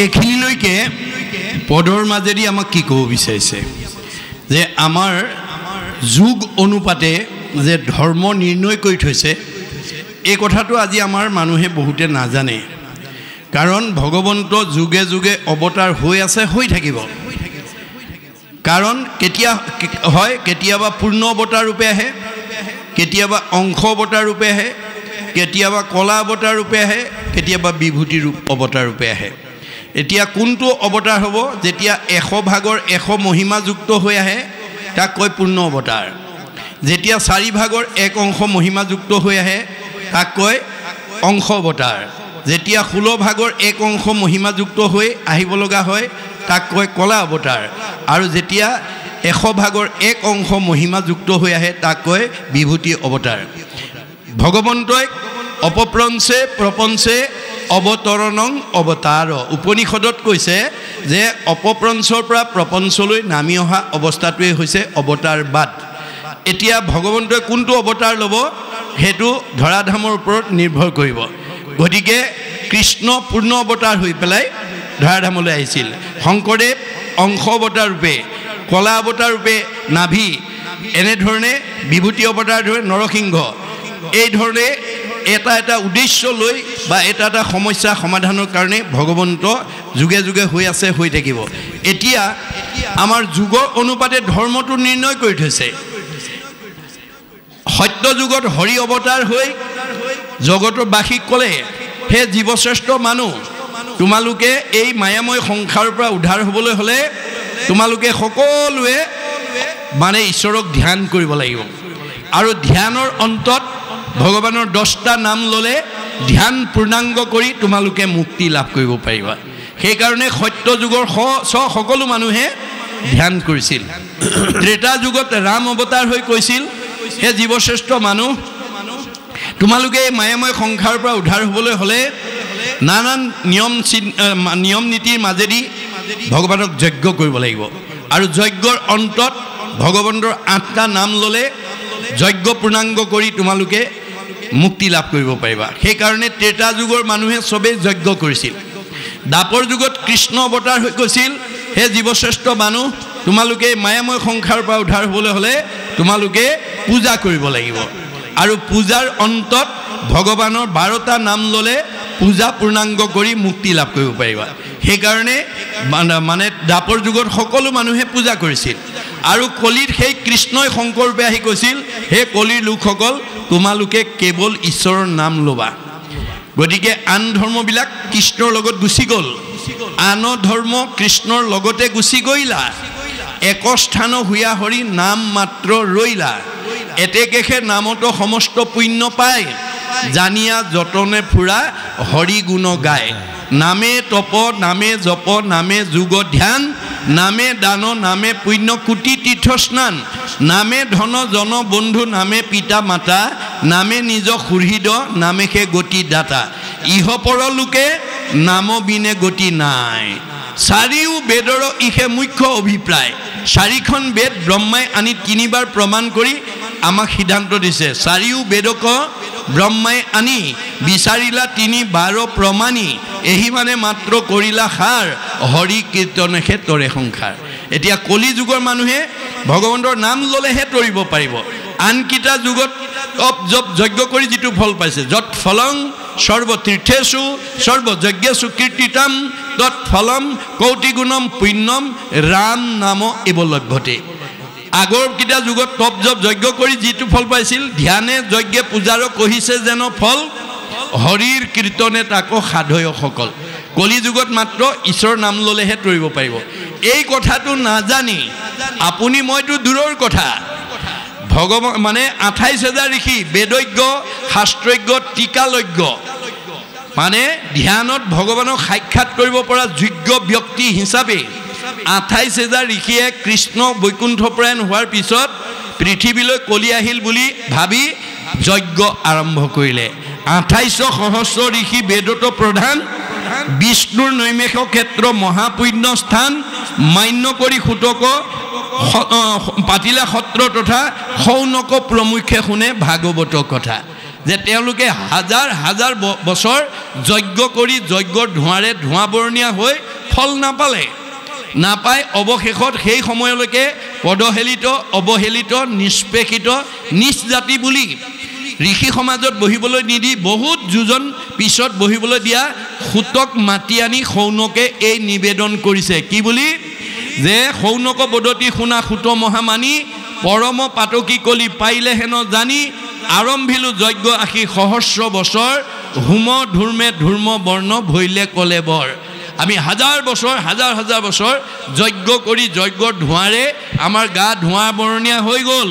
এইখিনিলৈকে পদৰ মাজেদি আমাক কি ক'ব বিচাৰিছে যে আমাৰ যুগ অনুপাতে যে ধৰ্ম নিৰ্ণয় কৰি থৈছে এই কথাটো আজি আমাৰ মানুহে বহুতে নাজানে কাৰণ ভগৱন্ত যুগে যুগে অৱতাৰ হৈ আছে হৈ থাকিব কাৰণ কেতিয়া হয় কেতিয়াবা পূৰ্ণ অৱতাৰ ৰূপে আহে কেতিয়াবা অংশ অৱতাৰ ৰূপে আহে কেতিয়াবা কলা অৱতাৰ ৰূপে আহে কেতিয়াবা বিভূতি ৰূপ অৱতাৰ ৰূপে আহে এতিয়া কোনটো অৱতাৰ হ'ব যেতিয়া 100 ভাগৰ 100 মহিমা যুক্ত হৈ আহে তাক কয় পূৰ্ণ অৱতাৰ যেতিয়া 4 ভাগৰ 1 অংশ মহিমা যুক্ত হৈ আহে তাক কয় অংশ অৱতাৰ যেতিয়া 16 ভাগৰ 1 অংশ মহিমা যুক্ত হৈ আহিব লগা হয় তাক কয় কলা অৱতাৰ আৰু যেতিয়া 100 ভাগৰ 1 অংশ মহিমা যুক্ত হৈ আহে তাক কয় বিভূতি অৱতাৰ ভগৱন্তই অপপ্ৰঞ্চে প্ৰপঞ্চে অৱতৰণং অৱতাৰ উপনিষদত কৈছে যে অপপ্ৰঞ্চৰ পৰা প্ৰপঞ্চলৈ নামি অহা অৱস্থাটোৱে হৈছে অৱতাৰবাদ এতিয়া ভগৱন্তই কোনটো অৱতাৰ ল'ব হেতু ধৰাধামৰ ওপৰত নিৰ্ভৰ কৰিব গতিকে কৃষ্ণ পূৰ্ণ অৱতাৰ হৈ পেলাই ধৰাধামলৈ আহিছিল শংকৰদেৱ অংশ অৱতাৰ ৰূপে কলা অৱতাৰ ৰূপে নাভি এনে ধৰণে বিভূতি অৱতাৰ ধৰে নৰসিংহ এই ধৰণে এটা উদ্দেশ্য লৈ বা এটা সমস্যা সমাধানৰ কাৰণে ভগৱন্ত যুগে যুগে হৈ আছে হৈ থাকিব এতিয়া আমাৰ যুগৰ অনুপাতে ধৰ্মটো নিৰ্ণয় কৰি থৈছে সত্য যুগত হৰি অৱতাৰ হৈ জগতৰ বাসীক ক'লে হে জীৱশ্ৰেষ্ঠ মানুহ তোমালোকে এই মায়াময় সংসাৰৰ পৰা উদ্ধাৰ হ'বলৈ হ'লে তোমালোকে সকলোৱে মানে ঈশ্বৰক ধ্যান কৰিব লাগিব আৰু ধ্যানৰ অন্তত ভগৱানৰ 10টা নাম ল'লে ধ্যান পূৰ্ণাংগ কৰি তোমালোকে মুক্তি লাভ কৰিব পাৰিবা সেই কাৰণে সত্য যুগৰ সকলো মানুহে ধ্যান কৰিছিল ত্ৰেতা যুগত ৰাম অৱতাৰ হৈ কৈছিল হে জীৱশ্ৰেষ্ঠ মানুহ তোমালোকে এই মায়াময় সংসাৰৰ পৰা উদ্ধাৰ হ'বলৈ হ'লে নানান নিয়ম নীতিৰ মাজেদি ভগৱানক যজ্ঞ কৰিব লাগিব আৰু যজ্ঞৰ অন্তত ভগৱন্তৰ 8টা নাম ল'লে যজ্ঞ পূৰ্ণাংগ কৰি তোমালোকে মুক্তি লাভ কৰিব পাৰিবা সেই কাৰণে ত্ৰেতা যুগৰ মানুহে সবে যজ্ঞ কৰিছিল দাপৰ যুগত কৃষ্ণ অৱতাৰ হৈ কৈছিল হে জীৱশ্ৰেষ্ঠ মানুহ তোমালোকে মায়াময় সংসাৰৰ পৰা উদ্ধাৰ হ'বলৈ হ'লে তোমালোকে পূজা কৰিব লাগিব আৰু পূজাৰ অন্তত ভগৱানৰ 12টা নাম ল'লে পূজা পূৰ্ণাংগ কৰি মুক্তি লাভ কৰিব পাৰিবা সেই কাৰণে মানে দাপৰ যুগত সকলো মানুহে পূজা কৰিছিল আৰু কলিৰ সেই কৃষ্ণই শংকৰ ৰূপে আহি কৈছিল হে কলিৰ লোকসকল তোমালোকে কেৱল ঈশ্বৰৰ নাম ল'বা গতিকে আন ধৰ্মবিলাক কৃষ্ণৰ লগত গুচি গ'ল আন ধৰ্ম কৃষ্ণৰ লগতে গুচি গৈলা এক স্থান হুয়া হৰি নাম মাত্ৰ ৰৈলা এতেকেহে নামতো সমস্ত পুণ্য পায় জানিয়া যতনে ফুৰা হৰি গুণ গায় নামে তপ নামে জপ নামে যোগ ধ্যান নামে দান নামে পুণ্য কোটি তীৰ্থ স্নান নামে ধন জন বন্ধু নামে পিতা মাতা নামে নিজ সুহৃদ নামে সে গতি দাতা ইহ পৰ লোকে নাম বিনে গতি নাই চাৰিও বেদৰ ইহে মুখ্য অভিপ্ৰায় চাৰিখন বেদ ব্ৰহ্মাই আনি 3বাৰ প্ৰমাণ কৰি আমাক সিদ্ধান্ত দিছে চাৰিও বেদক ব্ৰহ্মাই আনি বিচাৰিলা 3 প্ৰমাণী এহি মানে মাত্ৰ কৰিলা সাৰ হৰি কীৰ্তনেহে তৰে সংসাৰ এতিয়া কলি যুগৰ মানুহে ভগৱন্তৰ নাম ল'লেহে তৰিব পাৰিব আনকিটা যুগত জপ যজ্ঞ কৰি যিটো ফল পাইছে যত ফলং সৰ্বতীৰ্থেষু সৰ্বযজ্ঞেষু কীৰ্তিতম তৎ ফলম কৌটি গুণম পুণ্যম ৰাম নাম এব লভ্যতে আগৰ কিটা যুগত তপ জপ যজ্ঞ কৰি যিটো ফল পাইছিল ধ্যানে যজ্ঞে পূজাৰ কহিছে যেন ফল হৰিৰ কীৰ্তনে তাকো সাধয় সকল কলি যুগত মাত্ৰ ঈশ্বৰৰ নাম ল'লেহে তৰিব পাৰিব এই কথাটো নাজানি আপুনি মইতো দূৰৰ কথা ভগৱান মানে 28000 ঋষি বেদজ্ঞ শাস্ত্ৰজ্ঞ টিকালজ্ঞ মানে ধ্যানত ভগৱানক সাক্ষাৎ কৰিব পৰা যোগ্য ব্যক্তি হিচাপে 28000 ঋষিয়ে কৃষ্ণ বৈকুণ্ঠপ্ৰায়ণ হোৱাৰ পিছত পৃথিৱীলৈ কলি আহিল বুলি ভাবি যজ্ঞ আৰম্ভ কৰিলে 28 সহস্ৰ ঋষি বেদত প্ৰধান বিষ্ণুৰ নৈমেষ ক্ষেত্ৰ মহাপুণ্য স্থান মান্য কৰি সুতক পাতিলা সত্ৰ তথা শৌনক প্ৰমুখ্যে শুনে ভাগৱত কথা যে তেওঁলোকে হাজাৰ হাজাৰ বছৰ যজ্ঞ কৰি যজ্ঞৰ ধোঁৱাৰে ধোঁৱা বৰণীয়া হৈ ফল নাপায় অৱশেষত সেই সময়লৈকে পদহেলিত অৱহেলিত নিষ্পেষিত নিজ জাতি বুলি ঋষি সমাজত বহিবলৈ নিদি বহুত যোজন পিছত বহিবলৈ দিয়া সুতক মাতি আনি শৌনকে এই নিবেদন কৰিছে কি বুলি যে শৌনক বদতি শুনা সুত মহামানী পৰম পাতকী কলি পাইলে হেন জানি আৰম্ভিলো যজ্ঞ আশী সহস্ৰ বছৰ হোম ধূৰ্মে ধূৰ্ম বৰ্ণ ভৈলে কলে বৰ আমি হাজাৰ বছৰ যজ্ঞ কৰি যজ্ঞৰ ধোঁৱাৰে আমাৰ গা ধোঁৱা বৰণীয়া হৈ গ'ল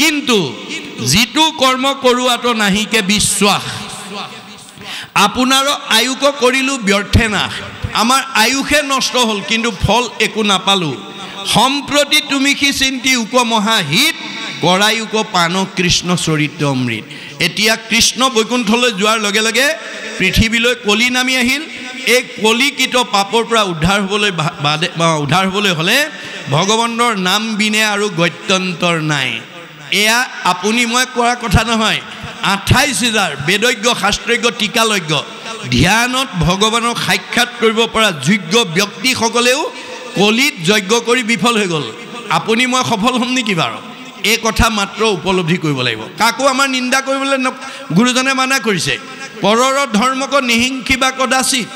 কিন্তু যিটো কৰ্ম কৰোৱাটো নাহিকে বিশ্বাস আপোনাৰ আয়ুক কৰিলো ব্যৰ্থে নাশ আমাৰ আয়ুষে নষ্ট হ'ল কিন্তু ফল একো নাপালো সম্প্ৰতি তুমি কি চিন্তি উপমহাহিত কৰায়ুক পান কৃষ্ণ চৰিত্ৰ অমৃত এতিয়া কৃষ্ণ বৈকুণ্ঠলৈ যোৱাৰ লগে লগে পৃথিৱীলৈ কলি নামি আহিল এই কলিকিত পাপৰ পৰা উদ্ধাৰ হ'বলৈ হ'লে ভগৱানৰ নাম বিনে আৰু গত্যন্তৰ নাই এয়া আপুনি মই কোৱা কথা নহয় ২৮,০০০ বেদজ্ঞ শাস্ত্ৰজ্ঞ টিকালজ্ঞ ধ্যানত ভগৱানক সাক্ষাৎ কৰিব পৰা যোগ্য ব্যক্তিসকলেও কলিত যজ্ঞ কৰি বিফল হৈ গ'ল আপুনি মই সফল হ'ম নেকি বাৰু এই কথা মাত্ৰ উপলব্ধি কৰিব লাগিব কাকো আমাৰ নিন্দা কৰিবলৈ গুৰুজনে মানা কৰিছে পৰৰ ধৰ্মক নিহিংসিবা কদাচিত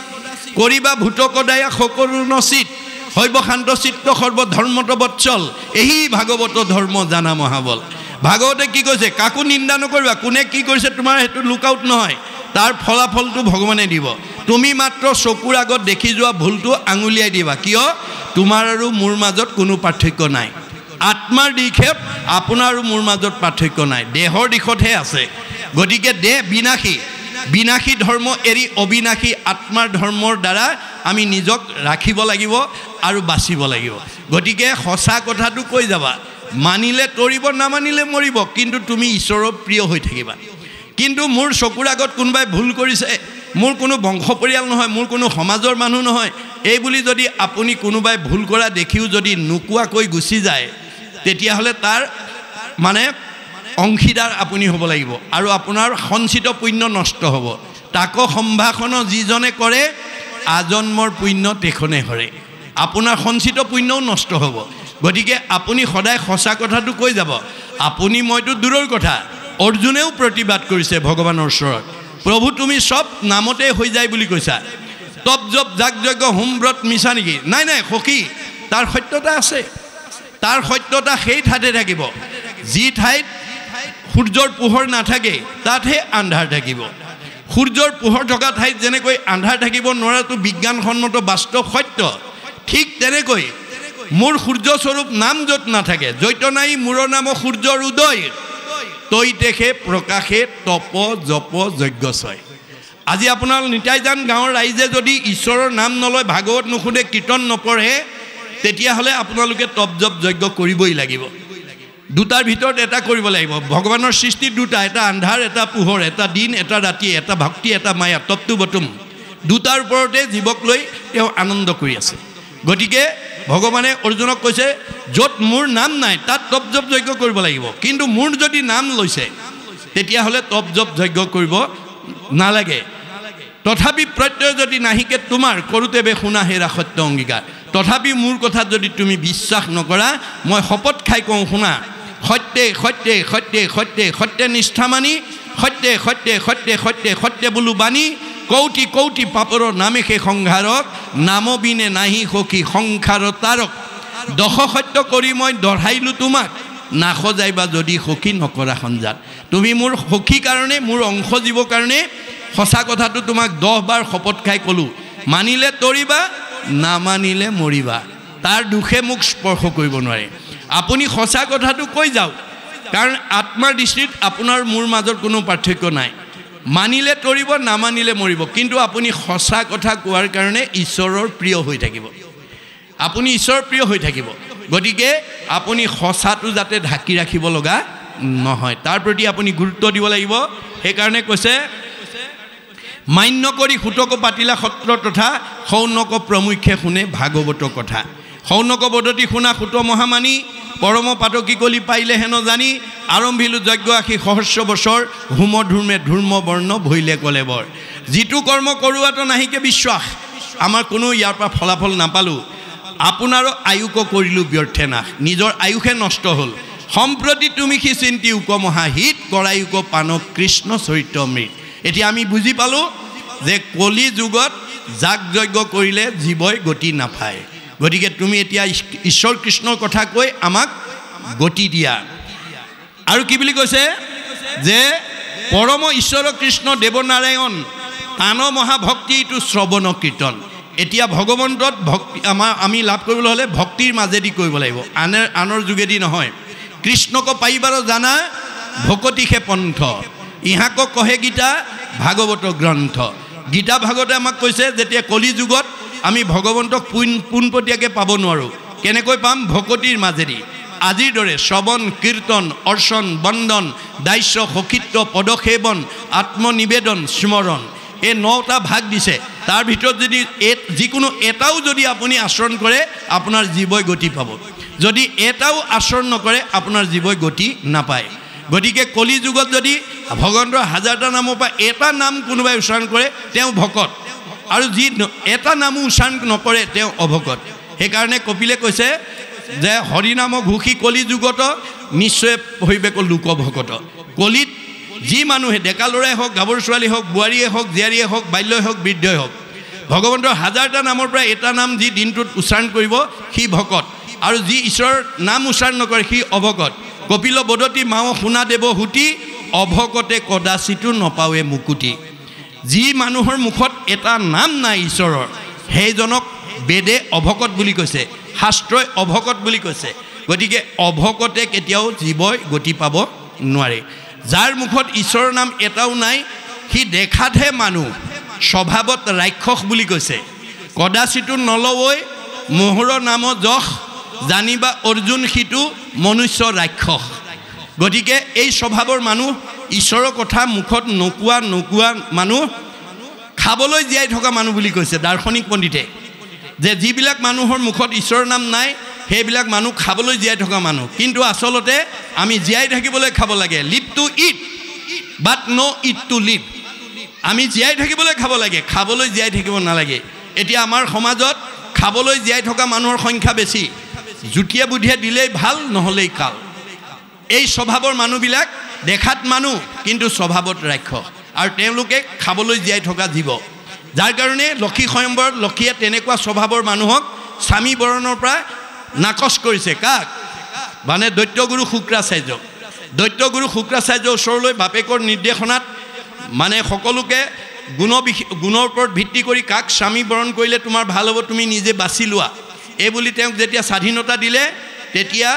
কৰিবা ভূত কদায়া সকলো নচিত হৈব শান্ত চিত্ত সৰ্বধৰ্মত বৎসল এই ভাগৱত ধৰ্ম জানা মহাবল ভাগৱতে কি কৈছে কাকো নিন্দা নকৰিবা কোনে কি কৰিছে তোমাৰ হেতু লুক আউট নহয় তাৰ ফলাফলটো ভগৱানে দিব তুমি মাত্ৰ চকুৰ আগত দেখি যোৱা ভুলটো আঙুলিয়াই দিবা কিয় তোমাৰ আৰু মোৰ মাজত কোনো পাৰ্থক্য নাই আত্মাৰ দিশত আপোনাৰ আৰু মোৰ মাজত পাৰ্থক্য নাই দেহৰ দিশতহে আছে গতিকে দেহ বিনাশী ধৰ্ম এৰি অবিনাশী আত্মাৰ ধৰ্মৰ দ্বাৰা আমি নিজক ৰাখিব লাগিব আৰু বাচিব লাগিব গতিকে সঁচা কথাটো কৈ যাবা মানিলে তৰিব নামানিলে মৰিব কিন্তু তুমি ঈশ্বৰৰ প্ৰিয় হৈ থাকিবা কিন্তু মোৰ চকুৰ আগত কোনোবাই ভুল কৰিছে মোৰ কোনো বংশ পৰিয়াল নহয় মোৰ কোনো সমাজৰ মানুহ নহয় এই বুলি যদি আপুনি কোনোবাই ভুল কৰা দেখিও যদি নোকোৱাকৈ গুচি যায় তেতিয়াহ'লে তাৰ মানে অংশীদাৰ আপুনি হ'ব লাগিব আৰু আপোনাৰ সঞ্চিত পুণ্য নষ্ট হ'ব তাকো সম্ভাষণ যিজনে কৰে আজন্মৰ পুণ্য তেখনে হৰে আপোনাৰ সঞ্চিত পুণ্যও নষ্ট হ'ব গতিকে আপুনি সদায় সঁচা কথাটো কৈ যাব আপুনি মইতো দূৰৰ কথা অৰ্জুনেও প্ৰতিবাদ কৰিছে ভগৱানৰ ওচৰত প্ৰভু তুমি সব নামতে হৈ যায় বুলি কৈছা তপ জপ যাগ যজ্ঞ হোম ব্ৰত মিছা নেকি নাই সখী তাৰ সত্যতা আছে তাৰ সত্যতা সেই ঠাইতে থাকিব যি ঠাইত সূৰ্যৰ পোহৰ নাথাকে তাতহে আন্ধাৰ থাকিব সূৰ্যৰ পোহৰ থকা ঠাইত যেনেকৈ আন্ধাৰ থাকিব নোৱাৰাটো বিজ্ঞানসন্মত বাস্তৱ সত্য ঠিক তেনেকৈ মোৰ সূৰ্য স্বৰূপ নাম য'ত নাথাকে জৈত নাই মোৰ নাম সূৰ্যৰ উদয় তৈ দেখে প্ৰকাশে তপ জপ যজ্ঞ ছয় আজি আপোনাৰ নিতাইজান গাঁৱৰ ৰাইজে যদি ঈশ্বৰৰ নাম নলয় ভাগৱত নুশুনে কীৰ্তন নপঢ়ে তেতিয়াহ'লে আপোনালোকে তপ জপ যজ্ঞ কৰিবই লাগিব দুটাৰ ভিতৰত এটা কৰিব লাগিব ভগৱানৰ সৃষ্টি দুটা এটা আন্ধাৰ এটা পোহৰ এটা দিন এটা ৰাতি এটা ভক্তি এটা মায়া তপটো বটুম দুটাৰ ওপৰতে জীৱক লৈ তেওঁ আনন্দ কৰি আছে গতিকে ভগৱানে অৰ্জুনক কৈছে য'ত মোৰ নাম নাই তাত তপ জপ যজ্ঞ কৰিব লাগিব কিন্তু মোৰ যদি নাম লৈছে তেতিয়াহ'লে তপ জপ যজ্ঞ কৰিব নালাগে তথাপি প্ৰত্যয় যদি নাহিকে তোমাৰ কৰোঁতে বে শুনা হেৰা সত্য অংগীকাৰ তথাপি মোৰ কথাত যদি তুমি বিশ্বাস নকৰা মই শপত খাই কওঁ শুনা সত্যে নিষ্ঠা মানি সত্যে বোলো বাণী কৌটি পাপৰ নামে সেই সংসাৰক নাম বিনে নাহি সখী সংসাৰ তাৰক দশ সত্য কৰি মই দঢ়াইলো তোমাক নাসজাইবা যদি সখী নকৰা সঞ্জাত তুমি মোৰ সখী কাৰণে মোৰ অংশ জীৱৰ কাৰণে সঁচা কথাটো তোমাক 10 বাৰ শপত খাই ক'লোঁ মানিলে তৰিবা নামানিলে মৰিবা তাৰ দুখে মোক স্পৰ্শ কৰিব নোৱাৰে আপুনি সঁচা কথাটো কৈ যাওক কাৰণ আত্মাৰ দৃষ্টিত আপোনাৰ মোৰ মাজত কোনো পাৰ্থক্য নাই মানিলে তৰিব নামানিলে মৰিব কিন্তু আপুনি সঁচা কথা কোৱাৰ কাৰণে ঈশ্বৰৰ প্ৰিয় হৈ থাকিব আপুনি ঈশ্বৰৰ প্ৰিয় হৈ থাকিব গতিকে আপুনি সঁচাটো যাতে ঢাকি ৰাখিব লগা নহয় তাৰ প্ৰতি আপুনি গুৰুত্ব দিব লাগিব সেইকাৰণে কৈছে মান্য কৰি সুতক পাতিলা সত্ৰ তথা শৌনক প্ৰমুখ্যে শুনে ভাগৱত কথা শৌনক পদ্ধতি শুনা সুত মহামানী পৰম পাতকী কলি পাইলে হেন জানি আৰম্ভিলো যজ্ঞ আশী সহস্ৰ বছৰ হোম ধূৰ্মে ধূৰ্ম বৰ্ণ ভৈলে কলে বৰ যিটো কৰ্ম কৰোৱাটো নাহিকে বিশ্বাস আমাৰ কোনো ইয়াৰ পৰা ফলাফল নাপালোঁ আপোনাৰো আয়ুক কৰিলোঁ ব্যৰ্থে নাশ নিজৰ আয়ুষে নষ্ট হ'ল সম্প্ৰতি তুমি সি চিন্তি উপমহাহিত কৰায়ুক পানক কৃষ্ণ চৰিত্ৰ মৃত এতিয়া আমি বুজি পালোঁ যে কলি যুগত যাগ যজ্ঞ কৰিলে জীৱই গতি নাপায় গতিকে তুমি এতিয়া ঈশ্বৰ কৃষ্ণৰ কথা কৈ আমাক গতি দিয়া আৰু কি বুলি কৈছে যে পৰম ঈশ্বৰ কৃষ্ণ দেৱনাৰায়ণ তান মহাভক্তি এইটো শ্ৰৱণ কীৰ্তন এতিয়া ভগৱন্তত ভক্তি আমি লাভ কৰিবলৈ হ'লে ভক্তিৰ মাজেদি কৰিব লাগিব আনৰ যোগেদি নহয় কৃষ্ণক পাইবাৰ জানা ভকতিহে পন্থ ইহাক কহে গীতা ভাগৱত গ্ৰন্থ গীতা ভাগৱতে আমাক কৈছে যেতিয়া কলি যুগত আমি ভগৱন্তক পোনপটীয়াকৈ পাব নোৱাৰোঁ কেনেকৈ পাম ভকতিৰ মাজেদি আজিৰ দৰে শ্ৰৱণ কীৰ্তন অৰ্চন বন্দন দাস্য সখিত্ব পদসেৱন আত্মনিবেদন স্মৰণ এই 9টা ভাগ দিছে তাৰ ভিতৰত যদি যিকোনো এটাও যদি আপুনি আচৰণ কৰে আপোনাৰ জীৱই গতি পাব যদি এটাও আচৰণ নকৰে আপোনাৰ জীৱই গতি নাপায় গতিকে কলি যুগত যদি ভগৱন্তৰ 1000টা নামৰ পৰা এটা নাম কোনোবাই উচ্চাৰণ কৰে তেওঁ ভকত আৰু যি এটা নামো উচ্চাৰণ নকৰে তেওঁ অভকত সেইকাৰণে কপিলে কৈছে যে হৰিনাম ঘোষি কলি যুগত নিশ্চয় হৈবেক লোকভকত কলিত যি মানুহে ডেকা ল'ৰাই হওক গাভৰু ছোৱালী হওক বোৱাৰীয়ে হওক জীয়াৰীয়ে হওক বাল্যই হওক বৃদ্ধই হওক ভগৱন্তৰ 1000টা নামৰ পৰা এটা নাম যি দিনটোত উচ্চাৰণ কৰিব সি ভকত আৰু যি ঈশ্বৰৰ নাম উচ্চাৰণ নকৰে সি অভকত কপিল বদতি মাও শুনা দেৱ হুতি অভকতে কদাচিতো নপাৱে মুকুতি যি মানুহৰ মুখত এটা নাম নাই ঈশ্বৰৰ সেইজনক বেদে অভকত বুলি কৈছে শাস্ত্ৰই অভকত বুলি কৈছে গতিকে অভকতে কেতিয়াও জীৱই গতি পাব নোৱাৰে যাৰ মুখত ঈশ্বৰৰ নাম এটাও নাই সি দেখাতহে মানুহ স্বভাৱত ৰাক্ষস বুলি কৈছে কদাচিতো নলৱৈ মোহৰ নাম যশ জানিবা অৰ্জুন সিটো মনুষ্য ৰাক্ষস গতিকে এই স্বভাৱৰ মানুহ ঈশ্বৰৰ কথা মুখত নোকোৱা মানুহ খাবলৈ জীয়াই থকা মানুহ বুলি কৈছে দাৰ্শনিক পণ্ডিতে যে যিবিলাক মানুহৰ মুখত ঈশ্বৰৰ নাম নাই সেইবিলাক মানুহ খাবলৈ জীয়াই থকা মানুহ কিন্তু আচলতে আমি জীয়াই থাকিবলৈ খাব লাগে live to eat but no eat to live আমি জীয়াই থাকিবলৈ খাব লাগে খাবলৈ জীয়াই থাকিব নালাগে এতিয়া আমাৰ সমাজত খাবলৈ জীয়াই থকা মানুহৰ সংখ্যা বেছি জুটিয়া বুদ্ধিয়ে দিলেই ভাল নহ'লেই কাল এই স্বভাৱৰ মানুহবিলাক দেখাত মানুহ কিন্তু স্বভাৱত ৰাক্ষস আৰু তেওঁলোকে খাবলৈ জীয়াই থকা জীৱ যাৰ কাৰণে লক্ষী স্বয়ম্বৰত লক্ষীয়ে তেনেকুৱা স্বভাৱৰ মানুহক স্বামী বৰণৰ পৰা নাকচ কৰিছে কাক মানে দৈত্যগুৰু শুক্ৰাচাৰ্য ওচৰলৈ বাপেকৰ নিৰ্দেশনাত মানে সকলোকে গুণৰ ওপৰত ভিত্তি কৰি কাক স্বামী বৰণ কৰিলে তোমাৰ ভাল হ'ব তুমি নিজে বাছি লোৱা এই বুলি তেওঁক যেতিয়া স্বাধীনতা দিলে তেতিয়া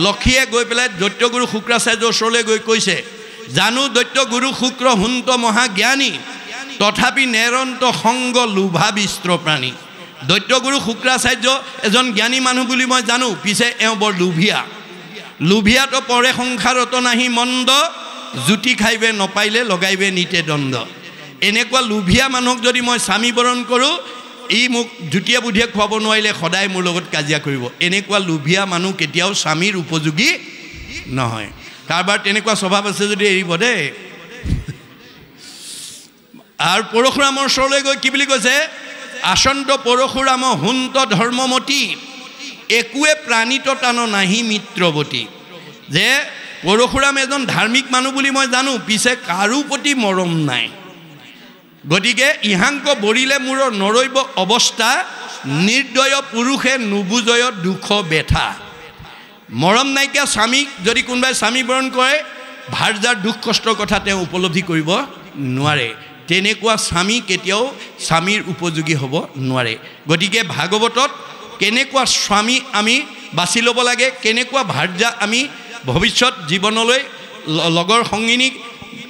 লক্ষীয়ে গৈ পেলাই দৈত্যগুৰু শুক্ৰাচাৰ্যৰ ওচৰলৈ গৈ কৈছে জানো দৈত্যগুৰু শুক্ৰ হুন্ত মহাজ্ঞানী তথাপি নেৰন্ত সংগ লোভা বিস্ত্ৰ প্ৰাণী দৈত্যগুৰু শুক্ৰাচাৰ্য এজন জ্ঞানী মানুহ বুলি মই জানো পিছে এওঁ বৰ লোভিয়াতো পৰে সংসাৰত নাহি মন্দ জুতি খাইবে নপাইলে লগাইবে নিতে দণ্ড এনেকুৱা লোভিয়া মানুহক যদি মই স্বামী বৰণ কৰোঁ ই মোক জুতীয়া বুদ্ধিয়ে খুৱাব নোৱাৰিলে সদায় মোৰ লগত কাজিয়া কৰিব এনেকুৱা লোভিয়া মানুহ কেতিয়াও স্বামীৰ উপযোগী নহয় কাৰোবাৰ তেনেকুৱা স্বভাৱ আছে যদি এৰিব দেই আৰু পৰশুৰামৰ ওচৰলৈ গৈ কি বুলি কৈছে আচন্ত পৰশুৰাম হুন্ত ধৰ্মমতী একোৱে প্ৰাণিত টান নাহি মিত্ৰৱতী যে পৰশুৰাম এজন ধাৰ্মিক মানুহ বুলি মই জানো পিছে কাৰো প্ৰতি মৰম নাই গতিকে ইহাংক বৰিলে মোৰ নৰৈব অৱস্থা নিৰ্দয় পুৰুষে নুবুজয় দুখ বেথা মৰম নাইকিয়া স্বামীক যদি কোনোবাই স্বামী বৰণ কৰে ভাৰ্যাৰ দুখ কষ্টৰ কথা তেওঁ উপলব্ধি কৰিব নোৱাৰে তেনেকুৱা স্বামী কেতিয়াও স্বামীৰ উপযোগী হ'ব নোৱাৰে গতিকে ভাগৱতত কেনেকুৱা স্বামী আমি বাছি ল'ব লাগে কেনেকুৱা ভাৰ্যা আমি ভৱিষ্যত জীৱনলৈ লগৰ সংগিনীক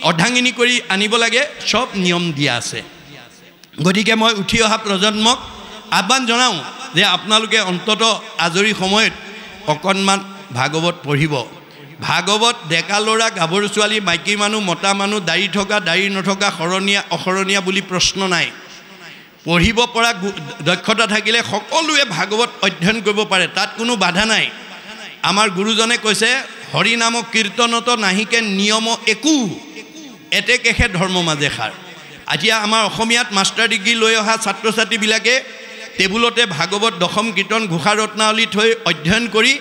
অৰ্ধাংগিনী কৰি আনিব লাগে সব নিয়ম দিয়া আছে গতিকে মই উঠি অহা প্ৰজন্মক আহ্বান জনাওঁ যে আপোনালোকে অন্তত আজৰি সময়ত অকণমান ভাগৱত পঢ়িব ভাগৱত ডেকা ল'ৰা গাভৰু ছোৱালী মাইকী মানুহ মতা মানুহ দাড়ি থকা দাড়ি নথকা শৰণীয়া অশৰণীয়া বুলি প্ৰশ্ন নাই পঢ়িব পৰা দক্ষতা থাকিলে সকলোৱে ভাগৱত অধ্যয়ন কৰিব পাৰে, তাত কোনো বাধা নাই। আমাৰ গুৰুজনে কৈছে হৰি নাম কীৰ্তনত নাহিকে নিয়ম একো এতেকেহে ধৰ্ম মাজে সাৰ। এতিয়া আমাৰ অসমীয়াত মাষ্টাৰ ডিগ্ৰী লৈ অহা ছাত্ৰ ছাত্ৰীবিলাকে টেবুলতে ভাগৱত দশম কীৰ্তন ঘোষা ৰত্নাৱলী থৈ অধ্যয়ন কৰি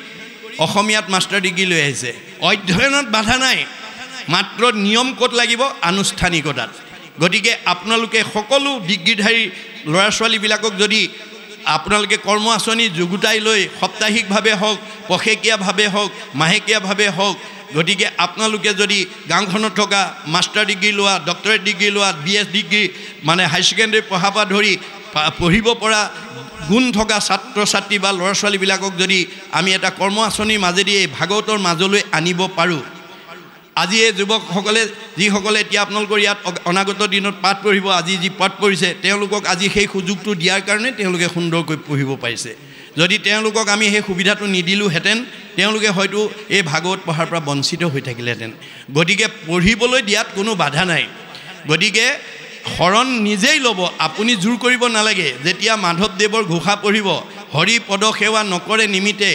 অসমীয়াত মাষ্টাৰ ডিগ্ৰী লৈ আহিছে। অধ্যয়নত বাধা নাই, মাত্ৰ নিয়ম ক'ত লাগিব? আনুষ্ঠানিকতাত। গতিকে আপোনালোকে সকলো ডিগ্ৰীধাৰী ল'ৰা ছোৱালীবিলাকক যদি আপোনালোকে কৰ্ম আঁচনি যুগুতাই লৈ সাপ্তাহিকভাৱে হওক, পষেকীয়াভাৱে হওক, মাহেকীয়াভাৱে হওক, গতিকে আপোনালোকে যদি গাঁওখনত থকা মাষ্টাৰ ডিগ্ৰী লোৱা, ডক্টৰেট ডিগ্ৰী লোৱা, BS ডিগ্ৰী মানে হাই ছেকেণ্ডেৰী পঢ়াৰ পৰা ধৰি পঢ়িব পৰা গুণ থকা ছাত্ৰ ছাত্ৰী বা ল'ৰা ছোৱালীবিলাকক যদি আমি এটা কৰ্ম আঁচনিৰ মাজেদি এই ভাগৱতৰ মাজলৈ আনিব পাৰোঁ, আজি এই যুৱকসকলে যিসকলে এতিয়া আপোনালোকৰ ইয়াত অনাগত দিনত পাঠ পঢ়িব, আজি যি পাঠ পঢ়িছে তেওঁলোকক আজি সেই সুযোগটো দিয়াৰ কাৰণে তেওঁলোকে সুন্দৰকৈ পঢ়িব পাৰিছে। যদি তেওঁলোকক আমি সেই সুবিধাটো নিদিলোঁহেঁতেন তেওঁলোকে হয়তো এই ভাগৱত পঢ়াৰ পৰা বঞ্চিত হৈ থাকিলেহেঁতেন। গতিকে পঢ়িবলৈ দিয়াত কোনো বাধা নাই। গতিকে শৰণ নিজেই ল'ব, আপুনি জোৰ কৰিব নালাগে। যেতিয়া মাধৱদেৱৰ ঘোষা পঢ়িব, হৰি পদ সেৱা নকৰে নিমিতে,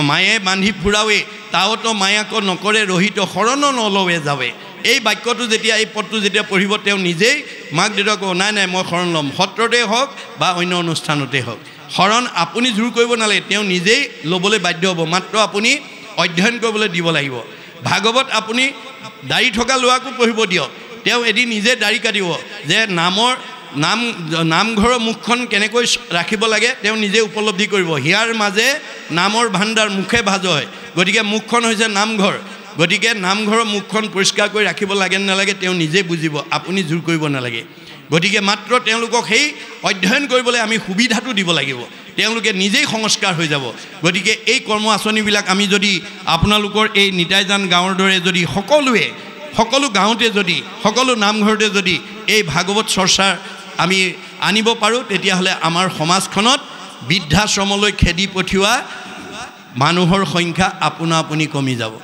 মায়ে বান্ধি ফুৰাৱে তাওতো মায়াক নকৰে ৰহিত, শৰণ নলৱে যাৱে, এই বাক্যটো যেতিয়া এই পদটো যেতিয়া পঢ়িব তেওঁ নিজেই মাক দেউতাক নাই নাই মই শৰণ ল'ম, সত্ৰতে হওক বা অন্য অনুষ্ঠানতে হওক। শৰণ আপুনি জোৰ কৰিব নালাগে, তেওঁ নিজেই ল'বলৈ বাধ্য হ'ব, মাত্ৰ আপুনি অধ্যয়ন কৰিবলৈ দিব লাগিব। ভাগৱত আপুনি দাড়ি থকা ল'ৰাকো পঢ়িব দিয়ক, তেওঁ এদিন নিজে দাড়ি কাটিব, যে নামঘৰৰ মুখখন কেনেকৈ ৰাখিব লাগে তেওঁ নিজে উপলব্ধি কৰিব। হিয়াৰ মাজে নামৰ ভাণ্ডাৰ মুখে ভাজ হয়, গতিকে মুখখন হৈছে নামঘৰ, গতিকে নামঘৰৰ মুখখন পৰিষ্কাৰ কৰি ৰাখিব লাগে নালাগে তেওঁ নিজে বুজিব, আপুনি জোৰ কৰিব নালাগে। গতিকে মাত্ৰ তেওঁলোকক সেই অধ্যয়ন কৰিবলৈ আমি সুবিধাটো দিব লাগিব, তেওঁলোকে নিজেই সংস্কাৰ হৈ যাব। গতিকে এই কৰ্ম আঁচনিবিলাক আমি যদি আপোনালোকৰ এই নিতাইজান গাঁৱৰ দৰে যদি সকলোৱে সকলো গাঁৱতে যদি সকলো নামঘৰতে যদি এই ভাগৱত চৰ্চাৰ আমি আনিব পাৰোঁ, তেতিয়াহ'লে আমাৰ সমাজখনত বৃদ্ধাশ্ৰমলৈ খেদি পঠিওৱা মানুহৰ সংখ্যা আপোনা আপুনি কমি যাব।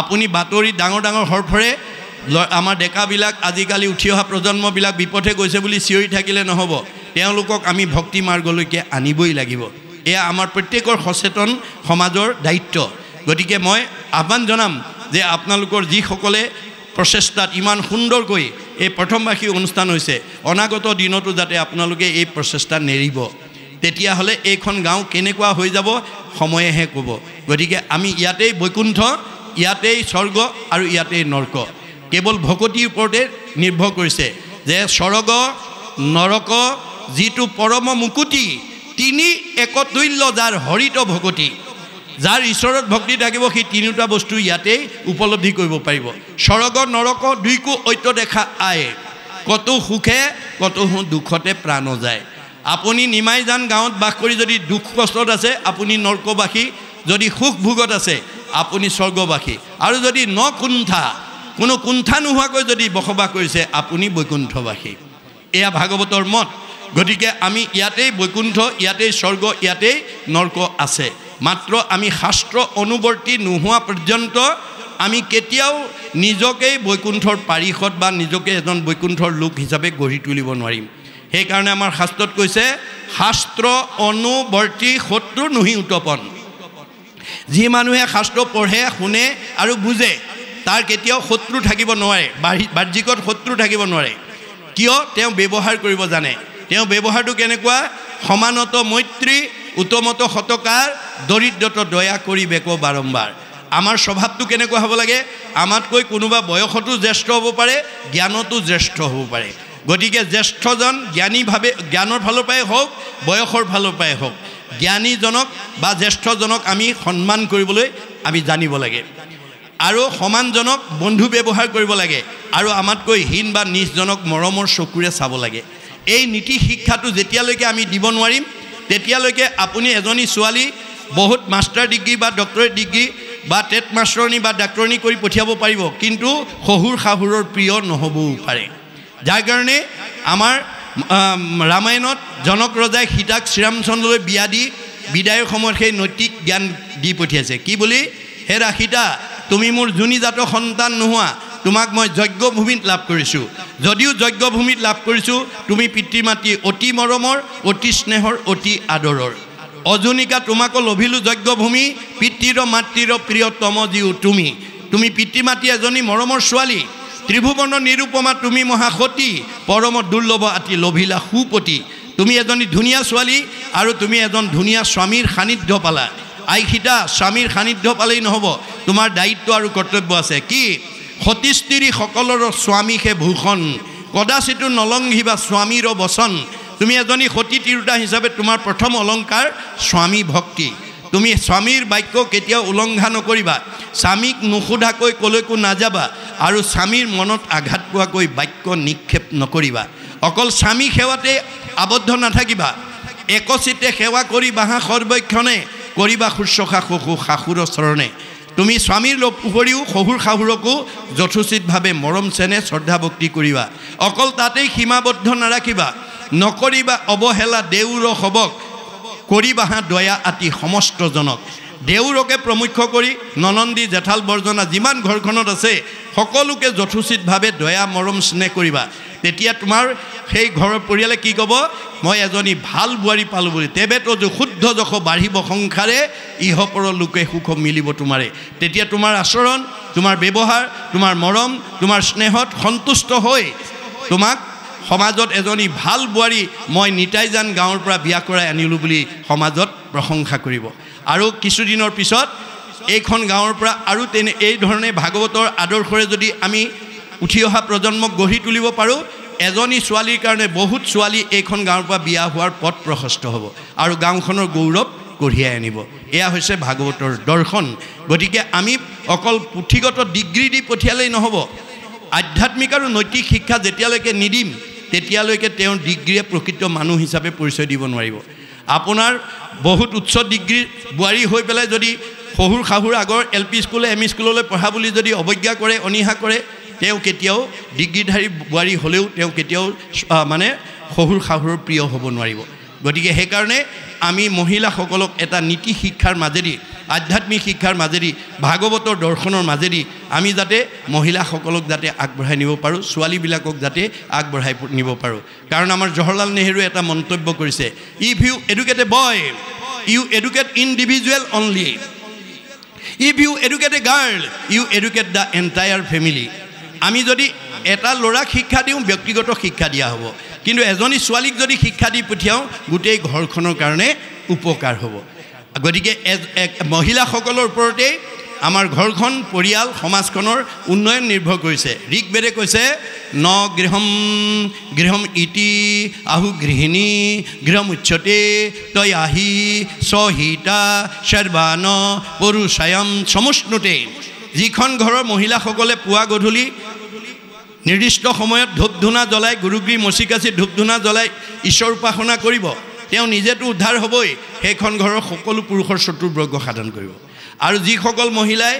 আপুনি বাতৰিত ডাঙৰ ডাঙৰ হৰফৰে আমাৰ ডেকাবিলাক আজিকালি উঠি অহা প্ৰজন্মবিলাক বিপথে গৈছে বুলি চিঞৰি থাকিলে নহ'ব, তেওঁলোকক আমি ভক্তি মাৰ্গলৈকে আনিবই লাগিব। এয়া আমাৰ প্ৰত্যেকৰ সচেতন সমাজৰ দায়িত্ব। গতিকে মই আহ্বান জনাম যে আপোনালোকৰ যিসকলে প্ৰচেষ্টাত ইমান সুন্দৰকৈ এই প্ৰথমবাৰ্ষিক অনুষ্ঠান হৈছে, অনাগত দিনতো যাতে আপোনালোকে এই প্ৰচেষ্টা নেৰিব, তেতিয়াহ'লে এইখন গাঁও কেনেকুৱা হৈ যাব সময়েহে ক'ব। গতিকে আমি ইয়াতেই বৈকুণ্ঠ, ইয়াতেই স্বৰ্গ আৰু ইয়াতেই নৰক, কেৱল ভকতিৰ ওপৰতে নিৰ্ভৰ কৰিছে যে স্বৰ্গ নৰক যিটো পৰম মুকুতি, তিনি একতুল্য যাৰ হৰিত ভকতি, যাৰ ঈশ্বৰৰ ভক্তি থাকিব সেই তিনিটা বস্তু ইয়াতেই উপলব্ধি কৰিব পাৰিব। স্বৰ্গ নৰক দুইকো ঐক্য দেখা আয়ে, কতো সুখে কতো দুখতে প্ৰাণ যায়। আপুনি নিমাইজান গাঁৱত বাস কৰি যদি দুখ কষ্টত আছে আপুনি নৰকবাসী, যদি সুখ ভোগত আছে আপুনি স্বৰ্গবাসী, আৰু যদি কোনো কুণ্ঠা নোহোৱাকৈ যদি বসবাস কৰিছে আপুনি বৈকুণ্ঠবাসী। এয়া ভাগৱতৰ মত। গতিকে আমি ইয়াতেই বৈকুণ্ঠ, ইয়াতেই স্বৰ্গ, ইয়াতেই নৰক আছে। মাত্ৰ আমি শাস্ত্ৰ অনুবৰ্তী নোহোৱা পৰ্যন্ত আমি কেতিয়াও নিজকেই বৈকুণ্ঠৰ পাৰিষদ বা নিজকে এজন বৈকুণ্ঠৰ লোক হিচাপে গঢ়ি তুলিব নোৱাৰিম। সেইকাৰণে আমাৰ শাস্ত্ৰত কৈছে শাস্ত্ৰ অনুবৰ্তী শত্ৰু নহি উত্তপন। যি মানুহে শাস্ত্ৰ পঢ়ে, শুনে আৰু বুজে তাৰ কেতিয়াও শত্ৰু থাকিব নোৱাৰে, বাহ্যিকত শত্ৰু থাকিব নোৱাৰে। কিয়? তেওঁ ব্যৱহাৰ কৰিব জানে। তেওঁ ব্যৱহাৰটো কেনেকুৱা? সমানত মৈত্ৰী, উত্তমত সতকাৰ, দৰিদ্ৰত দয়া কৰিবেক বাৰম্বাৰ। আমাৰ স্বভাৱটো কেনেকুৱা হ'ব লাগে? আমাতকৈ কোনোবা বয়সতো জ্যেষ্ঠ হ'ব পাৰে, জ্ঞানতো জ্যেষ্ঠ হ'ব পাৰে। গতিকে জ্যেষ্ঠজন জ্ঞানৰ ফালৰ পৰাই হওক, বয়সৰ ফালৰ পৰাই হওক, জ্ঞানীজনক বা জ্যেষ্ঠজনক আমি সন্মান কৰিবলৈ আমি জানিব লাগে, আৰু সমানজনক বন্ধু ব্যৱহাৰ কৰিব লাগে, আৰু আমাতকৈ হীন বা নিচজনক মৰমৰ চকুৰে চাব লাগে। এই নীতি শিক্ষাটো যেতিয়ালৈকে আমি দিব নোৱাৰিম তেতিয়ালৈকে আপুনি এজনী ছোৱালী বহুত মাষ্টাৰ ডিগ্ৰী বা ডক্টৰেট ডিগ্ৰী বা টেট মাষ্টৰণী বা ডাক্তৰণী কৰি পঠিয়াব পাৰিব, কিন্তু শহুৰ শাহুৰৰ প্ৰিয় নহ'বও পাৰে। যাৰ কাৰণে আমাৰ ৰামায়ণত জনক ৰজাই সীতাক শ্ৰীৰামচন্দ্ৰলৈ বিয়া দি বিদায়ৰ সময়ত সেই নৈতিক জ্ঞান দি পঠিয়াইছে। কি বুলি? হেৰা সীতা, তুমি মোৰ জুনি জাতৰ সন্তান নোহোৱা, তোমাক মই যজ্ঞভূমিত লাভ কৰিছোঁ যদিও যজ্ঞভূমিত লাভ কৰিছোঁ তুমি পিতৃ মাতৃ অতি মৰমৰ অতি স্নেহৰ অতি আদৰৰ অজনিকা তোমাকো লভিলোঁ যজ্ঞভূমি পিতৃৰ মাতৃৰ প্ৰিয়তম জীও তুমি পিতৃ মাতৃ এজনী মৰমৰ ছোৱালী ত্ৰিভুৱন নিৰূপমা তুমি মহাসতী পৰম দুৰ্লভ আতি লভিলা সুপতি তুমি এজনী ধুনীয়া ছোৱালী আৰু তুমি এজন ধুনীয়া স্বামীৰ সান্নিধ্য পালা আই সীতা স্বামীৰ সান্নিধ্য পালেই নহ'ব তোমাৰ দায়িত্ব আৰু কৰ্তব্য আছে কি সতী স্ত্ৰী সকলৰ স্বামী হে ভূষণ কদাচিতো নলংঘিবা স্বামীৰ বচন তুমি এজনী সতী তিৰোতা হিচাপে তোমাৰ প্ৰথম অলংকাৰ স্বামী ভক্তি তুমি স্বামীৰ বাক্য কেতিয়াও উলংঘা নকৰিবা স্বামীক নুসুধাকৈ কলৈকো নাযাবা আৰু স্বামীৰ মনত আঘাত পোৱাকৈ বাক্য নিক্ষেপ নকৰিবা অকল স্বামী সেৱাতে আবদ্ধ নাথাকিবা একচিতে সেৱা কৰি বাহা সৰ্বক্ষণে কৰিবা শুশ্ৰূষা শাশুৰৰ চৰণে তুমি স্বামীৰ উপৰিও শহুৰ শাহুৰকো যথোচিতভাৱে মৰম চেনেহ শ্ৰদ্ধা ভক্তি কৰিবা অকল তাতেই সীমাবদ্ধ নাৰাখিবা নকৰিবা অৱহেলা দেউৰ সবক কৰিবাহা দয়া আতি সমস্তজনক দেউৰকে প্ৰমুখ্য কৰি ননন্দী জেঠাল বৰ্জনা যিমান ঘৰখনত আছে সকলোকে যথোচিতভাৱে দয়া মৰম স্নেহ কৰিবা তেতিয়া তোমাৰ সেই ঘৰৰ পৰিয়ালে কি ক'ব মই এজনী ভাল বোৱাৰী পালোঁ বুলি তেবেতো শুদ্ধ যশ বাঢ়িব সংসাৰে ইহপৰ লোকে সুখ মিলিব তোমাৰে তেতিয়া তোমাৰ আচৰণ তোমাৰ ব্যৱহাৰ তোমাৰ মৰম তোমাৰ স্নেহত সন্তুষ্ট হৈ তোমাক সমাজত এজনী ভাল বোৱাৰী মই নিতাইজান গাঁৱৰ পৰা বিয়া কৰাই আনিলোঁ বুলি সমাজত প্ৰশংসা কৰিব আৰু কিছুদিনৰ পিছত এইখন গাঁৱৰ পৰা আৰু এই ধৰণে ভাগৱতৰ আদৰ্শৰে যদি আমি উঠি অহা প্ৰজন্মক গঢ়ি তুলিব পাৰোঁ এজনী ছোৱালীৰ কাৰণে বহুত ছোৱালী এইখন গাঁৱৰ পৰা বিয়া হোৱাৰ পথ প্ৰশস্ত হ'ব আৰু গাঁওখনৰ গৌৰৱ কঢ়িয়াই আনিব এয়া হৈছে ভাগৱতৰ দৰ্শন গতিকে আমি অকল পুথিগত ডিগ্ৰী দি পঠিয়ালেই নহ'ব আধ্যাত্মিক আৰু নৈতিক শিক্ষা যেতিয়ালৈকে নিদিম তেতিয়ালৈকে তেওঁৰ ডিগ্ৰীয়ে প্ৰকৃত মানুহ হিচাপে পৰিচয় দিব নোৱাৰিব আপোনাৰ বহুত উচ্চ ডিগ্ৰী বোৱাৰী হৈ পেলাই যদি শহুৰ শাহুৰ আগৰ LP স্কুল ME স্কুললৈ পঢ়া বুলি যদি অৱজ্ঞা কৰে অনীহা কৰে তেওঁ কেতিয়াও ডিগ্ৰীধাৰী বোৱাৰী হ'লেও তেওঁ কেতিয়াও মানে শহুৰ শাহুৰৰ প্ৰিয় হ'ব নোৱাৰিব গতিকে সেইকাৰণে আমি মহিলাসকলক এটা নীতি শিক্ষাৰ মাজেদি আধ্যাত্মিক শিক্ষাৰ মাজেদি ভাগৱতৰ দৰ্শনৰ মাজেদি আমি যাতে মহিলাসকলক যাতে আগবঢ়াই নিব পাৰোঁ ছোৱালীবিলাকক যাতে আগবঢ়াই নিব পাৰোঁ কাৰণ আমাৰ জৱাহৰলাল নেহৰুৱে এটা মন্তব্য কৰিছে if you educate a boy you educate individual only if you educate a girl you educate the entire family আমি যদি এটা ল'ৰাক শিক্ষা দিওঁ ব্যক্তিগত শিক্ষা দিয়া হ'ব কিন্তু এজনী ছোৱালীক যদি শিক্ষা দি পঠিয়াওঁ গোটেই ঘৰখনৰ কাৰণে উপকাৰ হ'ব গতিকে মহিলাসকলৰ ওপৰতে আমাৰ ঘৰখন পৰিয়াল সমাজখনৰ উন্নয়ন নিৰ্ভৰ কৰিছে ঋকবেদে কৈছে ন গৃহম ইতি আহু গৃহিণী গৃহম উচ্যতে তয় আহি সহিতা সৰ্বান পুৰুষায়ম সমষ্ণুতে যিখন ঘৰৰ মহিলাসকলে পুৱা গধূলি নিৰ্দিষ্ট সময়ত ধূপ ধূনা জ্বলাই গুৰুগৃহ মচিকাচি ধূপ ধূনা জ্বলাই ঈশ্বৰ উপাসনা কৰিব তেওঁ নিজেতো উদ্ধাৰ হ'বই সেইখন ঘৰৰ সকলো পুৰুষৰ চতুৰ্বৰ্গ সাধন কৰিব আৰু যিসকল মহিলাই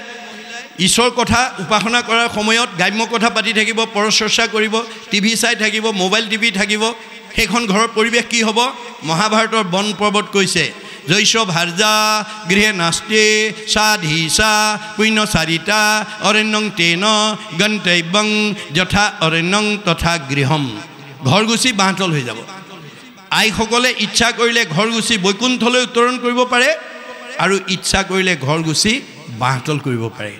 ঈশ্বৰ কথা উপাসনা কৰাৰ সময়ত গ্ৰাম্য কথা পাতি থাকিব পৰচৰ্চা কৰিব টিভি চাই থাকিব মোবাইল টিভি থাকিব সেইখন ঘৰৰ পৰিৱেশ কি হ'ব মহাভাৰতৰ বন পৰ্বত কৈছে জৈশ ভাৰ্যা গৃহে নাস্তে সাধিসা পুণ্যচাৰিতা অৰণ্যং তেন গন্তব্যং যথা অৰণ্যং তথা গৃহম ঘৰ গুচি বাঁহতল হৈ যাব আইসকলে ইচ্ছা কৰিলে ঘৰ গুচি বৈকুণ্ঠলৈ উত্তৰণ কৰিব পাৰে আৰু ইচ্ছা কৰিলে ঘৰ গুচি বাঁহতল কৰিব পাৰে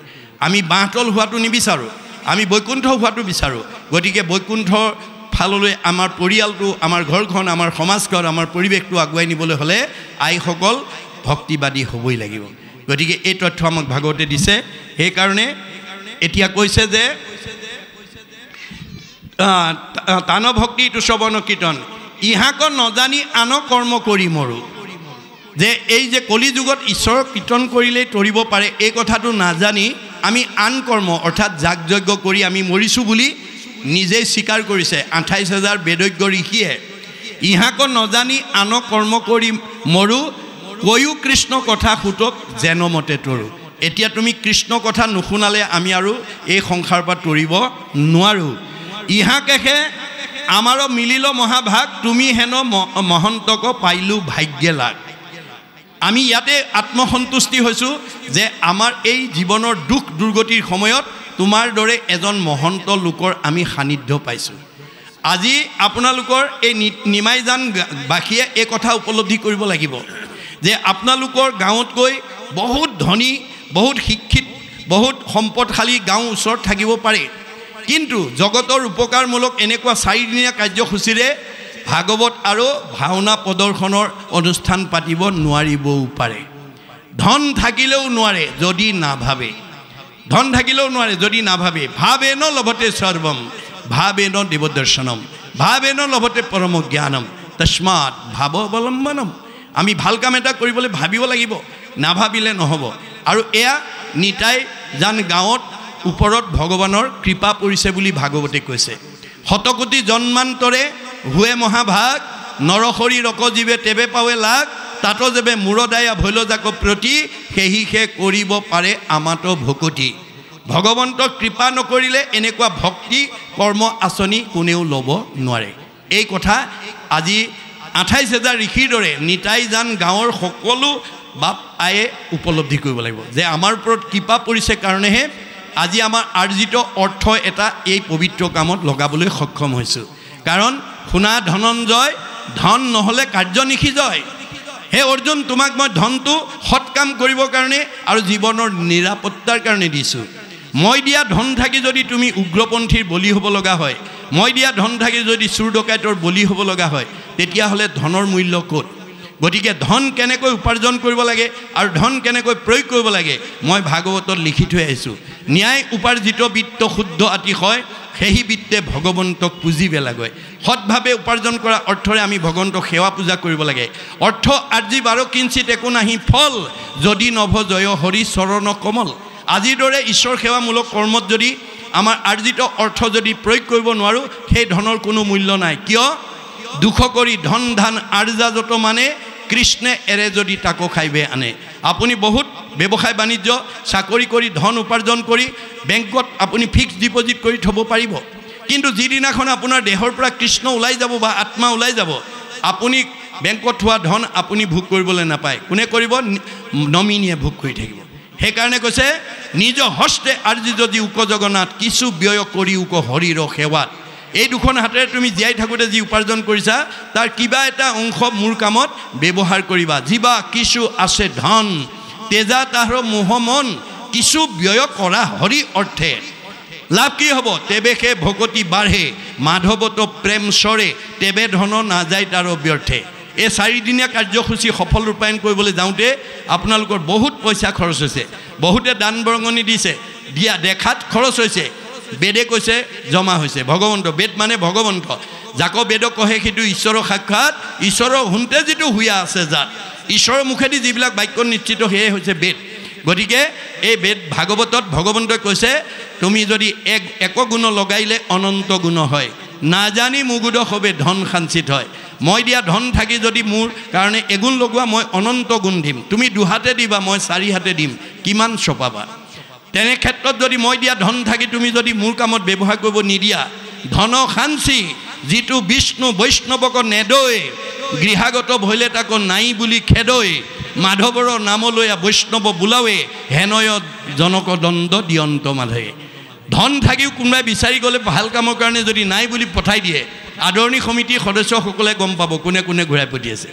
আমি বাঁহতল হোৱাটো নিবিচাৰোঁ আমি বৈকুণ্ঠ হোৱাটো বিচাৰোঁ গতিকে বৈকুণ্ঠৰ ফাললৈ আমাৰ পৰিয়ালটো আমাৰ ঘৰখন আমাৰ সমাজখন আমাৰ পৰিৱেশটো আগুৱাই নিবলৈ হ'লে আইসকল ভক্তিবাদী হ'বই লাগিব গতিকে এই তথ্য আমাক ভাগৱতে দিছে সেইকাৰণে এতিয়া কৈছে যে তান ভক্তি তুচ্ছবৰ্ণ কীৰ্তন ইহাক নজানি আন কৰ্ম কৰি মৰো যে এই যে কলি যুগত ঈশ্বৰৰ কীৰ্তন কৰিলেই তৰিব পাৰে এই কথাটো নাজানি আমি আন কৰ্ম অৰ্থাৎ যাগ যজ্ঞ কৰি আমি মৰিছোঁ বুলি নিজেই স্বীকাৰ কৰিছে 28,000 বেদজ্ঞ ঋষিয়ে ইহাক নজানি আন কৰ্ম কৰি মৰো কৈও কৃষ্ণ কথা সুতক যেনমতে তৰো এতিয়া তুমি কৃষ্ণ কথা নুশুনালে আমি আৰু এই সংসাৰৰ পৰা তৰিব নোৱাৰোঁ ইহাকেহে আমাৰ মিলিল মহাভাগ তুমি হেন মহন্তক পাইলোঁ ভাগ্যে লাগ আমি ইয়াতে আত্মসন্তুষ্টি হৈছোঁ যে আমাৰ এই জীৱনৰ দুখ দুৰ্গতিৰ সময়ত তোমাৰ দৰে এজন মহন্ত লোকৰ আমি সান্নিধ্য পাইছোঁ আজি আপোনালোকৰ এই নিমাইজান বাসীয়ে এই কথা উপলব্ধি কৰিব লাগিব যে আপোনালোকৰ গাঁৱতকৈ বহুত ধনী বহুত শিক্ষিত বহুত সম্পদশালী গাঁও ওচৰত থাকিব পাৰে কিন্তু জগতৰ উপকাৰমূলক এনেকুৱা 4 দিনীয়া কাৰ্যসূচীৰে ভাগৱত আৰু ভাওনা প্ৰদৰ্শনৰ অনুষ্ঠান পাতিব নোৱাৰিবও পাৰে ধন থাকিলেও নোৱাৰে যদি নাভাবে ধন থাকিলেও নোৱাৰে যদি নাভাবে ভাবেন লভতে সৰ্বম ভাবেন দেৱদৰ্শনম ভাবেন লভতে পৰম জ্ঞানম তস্মাৎ ভাৱ অৱলম্বনম আমি ভাল কাম এটা কৰিবলৈ ভাবিব লাগিব নাভাবিলে নহ'ব আৰু এয়া নিতাই জান গাঁৱত ওপৰত ভগৱানৰ কৃপা পৰিছে বুলি ভাগৱতে কৈছে শতকোটি জন্মান্তৰে হুৱে মহাভাগ নৰহৰি ৰকজীৱে তেবে পাৱে লাগ তাত যেবে মূৰদায়া ভৈলজাক প্ৰতি সেহিহে কৰিব পাৰে আমাতো ভকতি ভগৱন্তৰ কৃপা নকৰিলে এনেকুৱা ভক্তি কৰ্ম আঁচনি কোনেও ল'ব নোৱাৰে এই কথা আজি 28,000 ঋষিৰ দৰে নিতাই জান গাঁৱৰ সকলো বাপ আয়ে উপলব্ধি কৰিব লাগিব যে আমাৰ ওপৰত কৃপা পৰিছে কাৰণেহে আজি আমাৰ আৰ্জিত অৰ্থ এটা এই পবিত্ৰ কামত লগাবলৈ সক্ষম হৈছোঁ কাৰণ শুনা ধনঞ্জয় ধন নহ'লে কাৰ্য নিষিজয় হে অৰ্জুন তোমাক মই ধনটো সৎ কাম কৰিবৰ কাৰণে আৰু জীৱনৰ নিৰাপত্তাৰ কাৰণে দিছোঁ মই দিয়া ধন থাকি যদি তুমি উগ্ৰপন্থীৰ বলি হ'ব লগা হয় মই দিয়া ধন থাকি যদি চুৰ ডকাইতৰ বলি হ'ব লগা হয় তেতিয়াহ'লে ধনৰ মূল্য ক'ত গতিকে ধন কেনেকৈ উপাৰ্জন কৰিব লাগে আৰু ধন কেনেকৈ প্ৰয়োগ কৰিব লাগে মই ভাগৱতত লিখি থৈ আহিছোঁ ন্যায় উপাৰ্জিত বিত্ত শুদ্ধ আতিশয় সেই বিত্তে ভগৱন্তক পুজিবে লাগে সৎভাৱে উপাৰ্জন কৰা অৰ্থৰে আমি ভগৱন্তক সেৱা পূজা কৰিব লাগে অৰ্থ আজি বাৰ কিঞ্চিত একো নাহি ফল যদি নভ জয় হৰি চৰণ কমল আজিৰ দৰে ঈশ্বৰ সেৱামূলক কৰ্মত যদি আমাৰ আৰ্জিত অৰ্থ যদি প্ৰয়োগ কৰিব নোৱাৰোঁ সেই ধনৰ কোনো মূল্য নাই কিয় দুখ কৰি ধন ধান আৰ্জা যত মানে কৃষ্ণে এৰে যদি তাকো খাইবে আনে আপুনি বহুত ব্যৱসায় বাণিজ্য চাকৰি কৰি ধন উপাৰ্জন কৰি বেংকত আপুনি ফিক্সড ডিপজিট কৰি থ'ব পাৰিব কিন্তু যিদিনাখন আপোনাৰ দেহৰ পৰা কৃষ্ণ ওলাই যাব বা আত্মা ওলাই যাব আপুনি বেংকত থোৱা ধন আপুনি ভোগ কৰিবলৈ নাপায় কোনে কৰিব নমিনীয়ে ভোগ কৰি থাকিব সেইকাৰণে কৈছে নিজ হস্তে আৰ্জি যদি উক জগন্নাথ কিছু ব্যয় কৰি উক হৰিৰ সেৱাত এই দুখন হাতেৰে তুমি জীয়াই থাকোঁতে যি উপাৰ্জন কৰিছা তাৰ কিবা এটা অংশ মোৰ কামত ব্যৱহাৰ কৰিবা যিবা কিছু আছে ধন তেজা তাহাৰ মোহ মন কিছু ব্যয় কৰা হৰি অৰ্থে লাভ কি হ'ব তেবে সে ভকতি বাঢ়ে মাধৱত প্ৰেম চৰে তেবে ধন নাযায় তাৰ ব্যৰ্থে এই 4 দিনীয়া কাৰ্যসূচী সফল ৰূপায়ণ কৰিবলৈ যাওঁতে আপোনালোকৰ বহুত পইচা খৰচ হৈছে বহুতে দান বৰঙণি দিছে দিয়া দেখাত খৰচ হৈছে বেদে কৈছে জমা হৈছে ভগৱন্ত বেদ মানে ভগৱন্ত যাক বেদ কহে সেইটো ঈশ্বৰৰ সাক্ষাৎ ঈশ্বৰৰ হুন্তে যিটো হুয়া আছে যাত ঈশ্বৰৰ মুখেদি যিবিলাক বাক্য নিশ্চিত সেয়ে হৈছে বেদ গতিকে এই বেদ ভাগৱতত ভগৱন্তই কৈছে তুমি যদি এক গুণ লগাইলে অনন্ত গুণ হয় নাজানি মুগুদ হবে ধন সাঞ্চিত হয় মই দিয়া ধন থাকি যদি মোৰ কাৰণে এগুণ লগোৱা মই অনন্ত গুণ দিম তুমি দুহাতে দিবা মই 4 হাতে দিম কিমান চপাবা তেনে ক্ষেত্ৰত যদি মই দিয়া ধন থাকি তুমি যদি মোৰ কামত ব্যৱহাৰ কৰিব নিদিয়া ধন সাঞ্চি যিটো বিষ্ণু বৈষ্ণৱক নেদৈ গৃহাগত ভৈলে তাকো নাই বুলি খেদৈ মাধৱৰ নামলৈ বৈষ্ণৱ বোলাৱে হেনয় জনক দণ্ড দিয়ন্ত মাধৱে ধন থাকিও কোনোবাই বিচাৰি গ'লে ভাল কামৰ কাৰণে যদি নাই বুলি পঠাই দিয়ে আদৰণি সমিতিৰ সদস্যসকলে গম পাব কোনে কোনে ঘূৰাই পঠিয়াইছে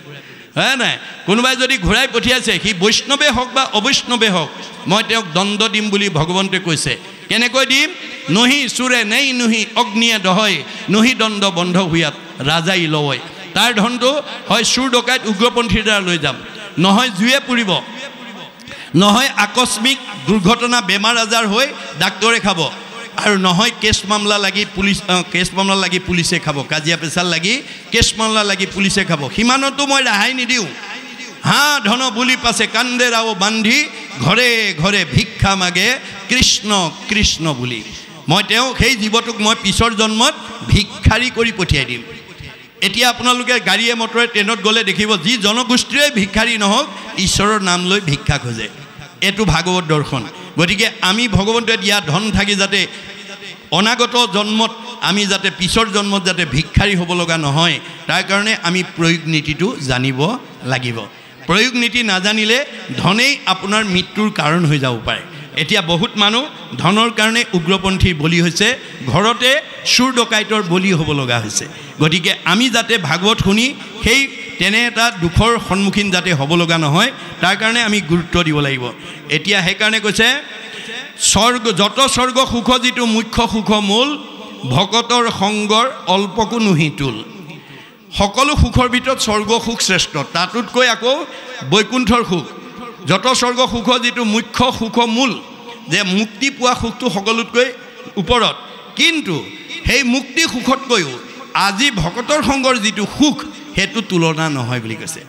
হয় নাই কোনোবাই যদি ঘূৰাই পঠিয়াইছে সি বৈষ্ণৱে হওক বা অবৈষ্ণৱে হওক মই তেওঁক দণ্ড দিম বুলি ভগৱন্তে কৈছে কেনেকৈ দিম নহি চুৰে নেই নহি অগ্নিয়ে দহয় নহি দণ্ড বন্ধ হুয়াত ৰাজাই লয় তাৰ ধনটো হয় চুৰ ডকাইত উগ্ৰপন্থীৰ দ্বাৰা লৈ যাম নহয় জুয়ে পুৰিব নহয় আকস্মিক দুৰ্ঘটনা বেমাৰ আজাৰ হৈ ডাক্তৰে খাব আৰু নহয় কেছ মামলা লাগি পুলিচে খাব কাজিয়া পেচাল লাগি কেছ মামলা লাগি পুলিচে খাব সিমানতো মই ৰেহাই নিদিওঁ হাঁ ধন বুলি পাছে কান্দে ৰাও বান্ধি ঘৰে ঘৰে ভিক্ষা মাগে কৃষ্ণ কৃষ্ণ বুলি মই তেওঁ সেই জীৱটোক মই পিছৰ জন্মত ভিক্ষাৰী কৰি পঠিয়াই দিম এতিয়া আপোনালোকে গাড়ীয়ে মটৰে ট্ৰেইনত গ'লে দেখিব যি জনগোষ্ঠীৰে ভিক্ষাৰী নহওক ঈশ্বৰৰ নাম লৈ ভিক্ষা খোজে এইটো ভাগৱত দৰ্শন গতিকে আমি ভগৱন্তই দিয়া ধন থাকি যাতে অনাগত জন্মত আমি যাতে পিছৰ জন্মত যাতে ভিক্ষাৰী হ'ব লগা নহয় তাৰ কাৰণে আমি প্ৰয়োগ নীতিটো জানিব লাগিব প্ৰয়োগ নীতি নাজানিলে ধনেই আপোনাৰ মৃত্যুৰ কাৰণ হৈ যাব পাৰে এতিয়া বহুত মানুহ ধনৰ কাৰণে উগ্ৰপন্থীৰ বলি হৈছে, ঘৰতে চুৰ ডকাইতৰ বলি হ'ব লগা হৈছে। গতিকে আমি যাতে ভাগৱত শুনি সেই তেনে এটা দুখৰ সন্মুখীন যাতে হ'ব লগা নহয়, তাৰ কাৰণে আমি গুৰুত্ব দিব লাগিব। এতিয়া সেইকাৰণে কৈছে স্বৰ্গ যত স্বৰ্গ সুখ যিটো মুখ্য সুখ মূল, ভকতৰ সংগৰ অল্পকো নুহি তুল। সকলো সুখৰ ভিতৰত স্বৰ্গ সুখ শ্ৰেষ্ঠ, তাতোতকৈ আকৌ বৈকুণ্ঠৰ সুখ। যত স্বৰ্গ সুখ যিটো মুখ্য সুখ মূল, যে মুক্তি পোৱা সুখটো সকলোতকৈ ওপৰত, কিন্তু সেই মুক্তি সুখতকৈও আজি ভকতৰ সংগৰ যিটো সুখ সেইটো তুলনা নহয় বুলি কৈছে।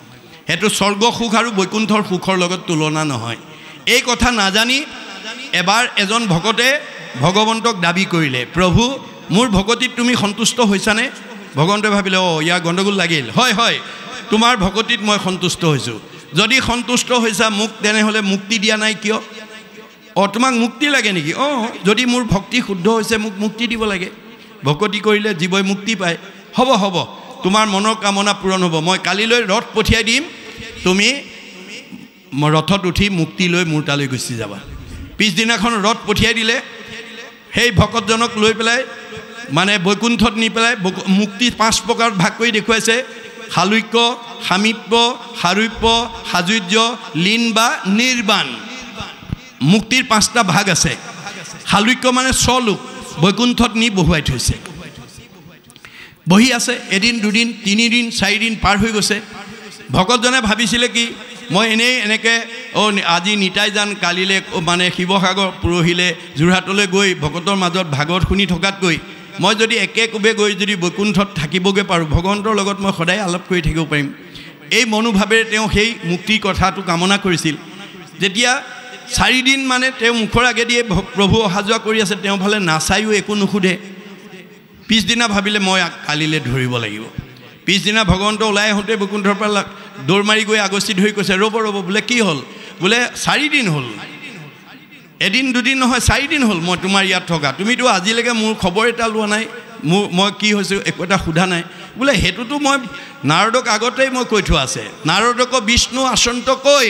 সেইটো স্বৰ্গ সুখ আৰু বৈকুণ্ঠৰ সুখৰ লগত তুলনা নহয়। এই কথা নাজানি এবাৰ এজন ভকতে ভগৱন্তক দাবী কৰিলে, প্ৰভু মোৰ ভকতিত তুমি সন্তুষ্ট হৈছানে? ভগৱন্তে ভাবিলে ইয়াৰ গণ্ডগোল লাগিল, হয় হয় তোমাৰ ভকতিত মই সন্তুষ্ট হৈছোঁ। যদি সন্তুষ্ট হৈছা মোক তেনেহ'লে মুক্তি দিয়া নাই কিয়? তোমাক মুক্তি লাগে নেকি? যদি মোৰ ভক্তি শুদ্ধ হৈছে মোক মুক্তি দিব লাগে। ভকতি কৰিলে জীৱই মুক্তি পায়। হ'ব হ'ব, তোমাৰ মনৰ কামনা পূৰণ হ'ব। মই কালিলৈ ৰথ পঠিয়াই দিম, তুমি ৰথত উঠি মুক্তি লৈ মোৰ তালৈ গুচি যাবা। পিছদিনাখন ৰথ পঠিয়াই দিলে। সেই ভকতজনক লৈ পেলাই মানে বৈকুণ্ঠত নি পেলাই মুক্তি 5 প্ৰকাৰত ভাগ কৰি দেখুৱাইছে। শালুক্য, সামীপ্য, সাৰূপ্য, সাযুজ্য, লীন বা নিৰ্বাণ। মুক্তিৰ 5টা ভাগ আছে। শালুক্য মানে স্বলোক, বৈকুণ্ঠত নি বহুৱাই থৈছে। বহি আছে, এদিন দুদিন 3 দিন 4 দিন পাৰ হৈ গৈছে। ভকতজনে ভাবিছিলে কি মই এনেই এনেকৈ আজি নিতাই যান, কালিলৈ মানে শিৱসাগৰ, পৰহিলে যোৰহাটলৈ গৈ ভকতৰ মাজত ভাগৱত শুনি থকাতকৈ মই যদি একেকোবে গৈ যদি বৈকুণ্ঠত থাকিবগৈ পাৰোঁ, ভগৱন্তৰ লগত মই সদায় আলাপ কৰি থাকিব পাৰিম। এই মনোভাৱেৰে তেওঁ সেই মুক্তিৰ কথাটো কামনা কৰিছিল। যেতিয়া 4 দিন মানে তেওঁ মুখৰ আগেদিয়ে প্ৰভু অহা যোৱা কৰি আছে, তেওঁ ফালে নাচায়ো একো নুসুধে। পিছদিনা ভাবিলে মই কালিলৈ ধৰিব লাগিব। পিছদিনা ভগৱন্ত ওলাই আহোঁতে বৈকুণ্ঠৰ পৰা দৌৰ মাৰি গৈ আগচি ধৰি কৈছে, ৰ'ব ৰ'ব, বোলে কি হ'ল? বোলে 4 দিন হ'ল, এদিন দুদিন নহয় 4 দিন হ'ল মই তোমাৰ ইয়াত থকা, তুমিতো আজিলৈকে মোৰ খবৰ এটা লোৱা নাই, মই কি হৈছোঁ একো এটা সোধা নাই। বোলে সেইটোতো মই নাৰদক আগতেই মই কৈ থোৱা আছে, নাৰদক বিষ্ণু আচন্ত কৈ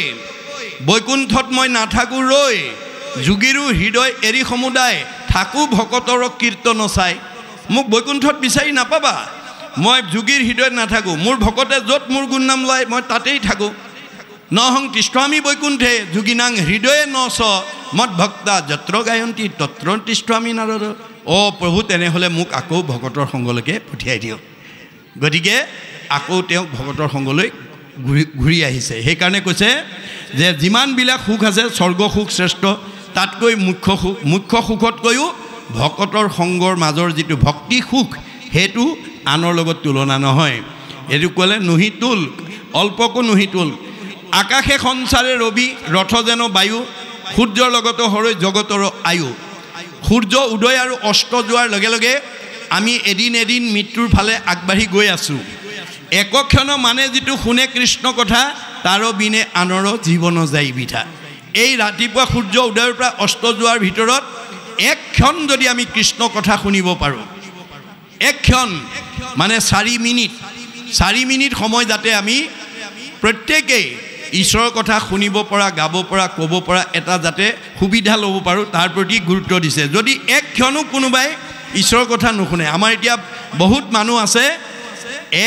বৈকুণ্ঠত মই নাথাকোঁ ৰৈ, যোগীৰো হৃদয় এৰি সমুদায় থাকোঁ ভকতৰ কীৰ্তন চাই। মোক বৈকুণ্ঠত বিচাৰি নাপাবা, মই যোগীৰ হৃদয়ত নাথাকোঁ। মোৰ ভকতে য'ত মোৰ গুণ নাম লয় মই তাতেই থাকোঁ। নহং তিষ্ঠামি বৈকুণ্ঠে যোগীনাং হৃদয়ে নচ মদ ভক্তা যত্ৰ গায়ন্তী তত্ৰ তিষ্ঠামি নাৰদ। প্ৰভু তেনেহ'লে মোক আকৌ ভকতৰ সংগলৈকে পঠিয়াই দিয়ক। গতিকে আকৌ তেওঁক ভকতৰ সংগলৈ ঘূৰি আহিছে। সেইকাৰণে কৈছে যে যিমানবিলাক সুখ আছে স্বৰ্গ সুখ শ্ৰেষ্ঠ, তাতকৈ মুখ্য সুখতকৈও ভকতৰ সংগৰ মাজৰ যিটো ভক্তি সুখ সেইটো আনৰ লগত তুলনা নহয়। এইটো ক'লে নুহি তুল, অল্পকো নুহি তুল। আকাশে সঞ্চাৰে ৰবি, ৰথ যেন বায়ু, সূৰ্যৰ লগতো হৰৈ জগতৰ আয়ু। সূৰ্য উদয় আৰু অস্ত যোৱাৰ লগে লগে আমি এদিন এদিন মৃত্যুৰ ফালে আগবাঢ়ি গৈ আছোঁ। একক্ষণ মানে যিটো শুনে কৃষ্ণ কথা, তাৰ বিনে আনৰ জীৱন যায় বিধা। এই ৰাতিপুৱা সূৰ্য উদয়ৰ পৰা অস্ত যোৱাৰ ভিতৰত এক ক্ষণ যদি আমি কৃষ্ণ কথা শুনিব পাৰোঁ, এক ক্ষণ মানে 4 মিনিট সময় যাতে আমি প্ৰত্যেকেই ঈশ্বৰৰ কথা শুনিব পৰা, গাব পৰা, ক'ব পৰা এটা যাতে সুবিধা ল'ব পাৰোঁ, তাৰ প্ৰতি গুৰুত্ব দিছে। যদি এক ক্ষণো কোনোবাই ঈশ্বৰৰ কথা নুশুনে, আমাৰ এতিয়া বহুত মানুহ আছে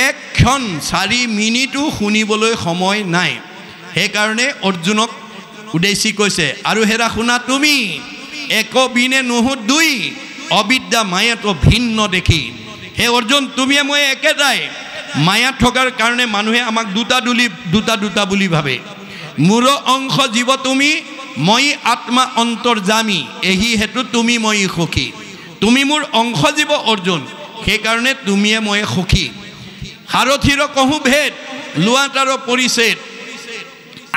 1 ক্ষণ 4 মিনিটো শুনিবলৈ সময় নাই। সেইকাৰণে অৰ্জুনক উদ্দেশ্যি কৈছে, আৰু হেৰা শুনা তুমি এক বিনে নুহু দুই, অবিদ্যা মায়াতো ভিন্ন দেখি। হে অৰ্জুন, তুমি মই একেটাই। মায়াত থকাৰ কাৰণে মানুহে আমাক দুটা বুলি ভাবে। মোৰ অংশ জীৱ তুমি, মই আত্মা অন্তৰ্যামী, এহি হেতু তুমি মই সখী। তুমি মোৰ অংশ জীৱ অৰ্জুন, সেইকাৰণে তুমিয়ে মই সখী। সাৰথিৰ কহো ভেদ, লোৱা তাৰ পৰিছেদ,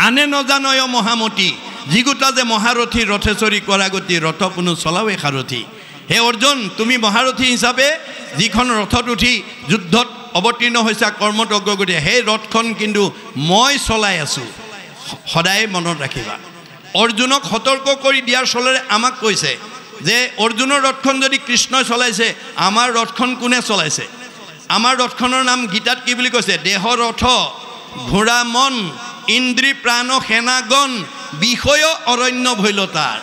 আনে নজানয় মহামতী, যিগোটা যে মহাৰথী ৰথেশ্বৰী কৰাগতি, ৰথ কোনো চলাৱে সাৰথী। হে অৰ্জুন, তুমি মহাৰথী হিচাপে যিখন ৰথত উঠি যুদ্ধত অৱতীৰ্ণ হৈছা কৰ্মত অগ্ৰগতি, সেই ৰথখন কিন্তু মই চলাই আছোঁ, সদায় মনত ৰাখিবা। অৰ্জুনক সতৰ্ক কৰি দিয়াৰ চলেৰে আমাক কৈছে যে অৰ্জুনৰ ৰথখন যদি কৃষ্ণই চলাইছে, আমাৰ ৰথখন কোনে চলাইছে? আমাৰ ৰথখনৰ নাম গীতাত কি বুলি কৈছে? দেহ ৰথ, ঘোঁৰা মন, ইন্দ্ৰী প্ৰাণ সেনাগণ, বিষয় অৰণ্য ভৈলতাৰ।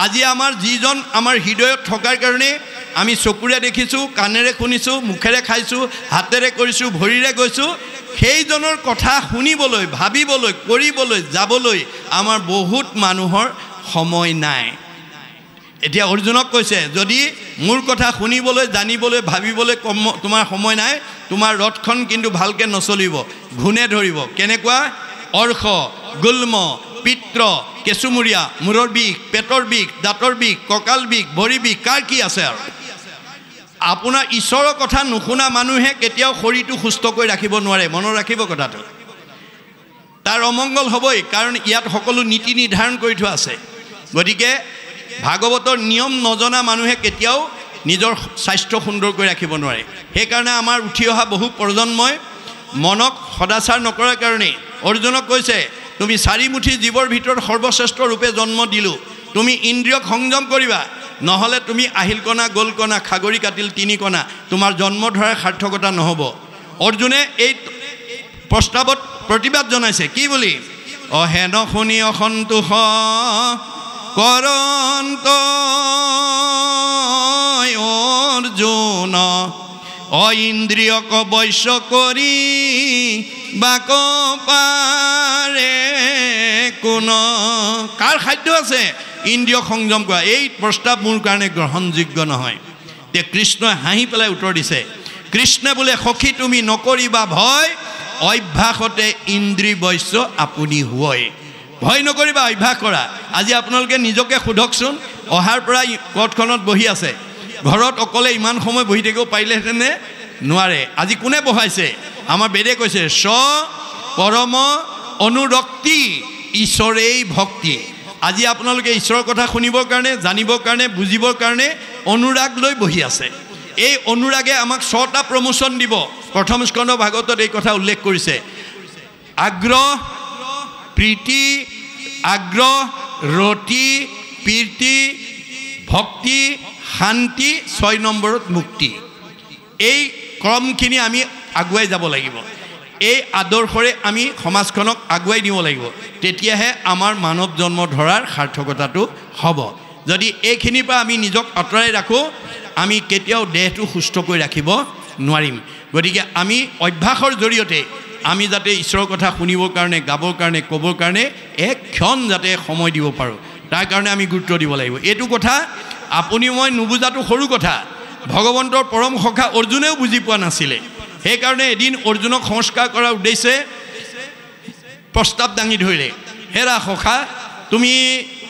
আজি আমাৰ যিজন আমাৰ হৃদয়ত থকাৰ কাৰণে আমি চকুৰে দেখিছোঁ, কাণেৰে শুনিছোঁ, মুখেৰে খাইছোঁ, হাতেৰে কৰিছোঁ, ভৰিৰে গৈছোঁ, সেইজনৰ কথা শুনিবলৈ, ভাবিবলৈ, কৰিবলৈ, যাবলৈ আমাৰ বহুত মানুহৰ সময় নাই। এতিয়া অৰ্জুনক কৈছে, যদি মোৰ কথা শুনিবলৈ, জানিবলৈ, ভাবিবলৈ তোমাৰ সময় নাই, তোমাৰ ৰথখন কিন্তু ভালকৈ নচলিব, ঘূণে ধৰিব। কেনেকুৱা? অৰ্শ, গুল্ম, পিত্ৰ, কেঁচুমূৰীয়া, মূৰৰ বিষ, পেটৰ বিষ, দাঁতৰ বিষ, কঁকাল বিষ, ভৰি বিষ, কাৰ কি আছে আৰু। আপোনাৰ ঈশ্বৰৰ কথা নুশুনা মানুহে কেতিয়াও শৰীৰটো সুস্থ কৰি ৰাখিব নোৱাৰে, মনত ৰাখিব কথাটো। তাৰ অমংগল হ'বই, কাৰণ ইয়াত সকলো নীতি নিৰ্ধাৰণ কৰি থোৱা আছে। গতিকে ভাগৱতৰ নিয়ম নজনা মানুহে কেতিয়াও নিজৰ স্বাস্থ্য সুন্দৰ কৰি ৰাখিব নোৱাৰে। সেইকাৰণে আমাৰ উঠি অহা বহু প্ৰজন্মই মনক সদাচাৰ নকৰাৰ কাৰণে অৰ্জুনক কৈছে, তুমি 4 মুঠি জীৱৰ ভিতৰত সৰ্বশ্ৰেষ্ঠ ৰূপে জন্ম দিলোঁ, তুমি ইন্দ্ৰিয়ক সংযম কৰিবা, নহ'লে তুমি আহিল কণা, গ'ল কণা, খাগৰি কাটিল 3 কণা, তোমাৰ জন্ম ধৰাৰ সাৰ্থকতা নহ'ব। অৰ্জুনে এই প্ৰস্তাৱত প্ৰতিবাদ জনাইছে, কি বুলি? অহেন শুনি অসন্তোষ কৰন্ত অৰ্জুন, ইন্দ্ৰিয়ক বৈশ্য কৰি বাক পাৰে কোন। কাৰ খাদ্য আছে ইন্দ্ৰিয় সংযম কৰা? এই প্ৰস্তাৱ মোৰ কাৰণে গ্ৰহণযোগ্য নহয়। তে কৃষ্ণই হাঁহি পেলাই উত্তৰ দিছে, কৃষ্ণে বোলে, সখী তুমি নকৰিবা ভয়, অভ্যাসতে ইন্দ্ৰি বৈশ্য আপুনি হয়। ভয় নকৰিবা, অভ্যাস কৰা। আজি আপোনালোকে নিজকে সোধকচোন, অহাৰ পৰা পথখনত বহি আছে, ঘৰত অকলে ইমান সময় বহি থাকিব পাৰিলেহেঁতেনে? নোৱাৰে। আজি কোনে বহাইছে? আমাৰ বেদে কৈছে, স্ব পৰম অনুৰক্তি ঈশ্বৰেই ভক্তি। আজি আপোনালোকে ঈশ্বৰৰ কথা শুনিবৰ কাৰণে, জানিবৰ কাৰণে, বুজিবৰ কাৰণে অনুৰাগ লৈ বহি আছে। এই অনুৰাগে আমাক 6টা প্ৰমোচন দিব। প্ৰথম স্কন্ধ ভাগৱতত এই কথা উল্লেখ কৰিছে, আগ্ৰহ, প্ৰীতি, আগ্ৰহ, ৰতি, প্ৰীতি, ভক্তি, শান্তি, 6 নম্বৰত মুক্তি। এই ক্ৰমখিনি আমি আগুৱাই যাব লাগিব। এই আদৰ্শৰে আমি সমাজখনক আগুৱাই নিব লাগিব, তেতিয়াহে আমাৰ মানৱ জন্ম ধৰাৰ সাৰ্থকতাটো হ'ব। যদি এইখিনিৰ পৰা আমি নিজক আঁতৰাই ৰাখোঁ, আমি কেতিয়াও দেহটো সুস্থ কৰি ৰাখিব নোৱাৰিম। গতিকে আমি অভ্যাসৰ জৰিয়তে আমি যাতে ঈশ্বৰৰ কথা শুনিবৰ কাৰণে, গাবৰ কাৰণে, ক'বৰ কাৰণে এক ক্ষণ যাতে সময় দিব পাৰোঁ, তাৰ কাৰণে আমি গুৰুত্ব দিব লাগিব। এইটো কথা আপুনি মই নুবুজাটো সৰু কথা, ভগৱন্তৰ পৰম সখা অৰ্জুনেও বুজি পোৱা নাছিলে। সেইকাৰণে এদিন অৰ্জুনক সংস্কাৰ কৰাৰ উদ্দেশ্যে প্ৰস্তাৱ দাঙি ধৰিলে, হেৰা সখা, তুমি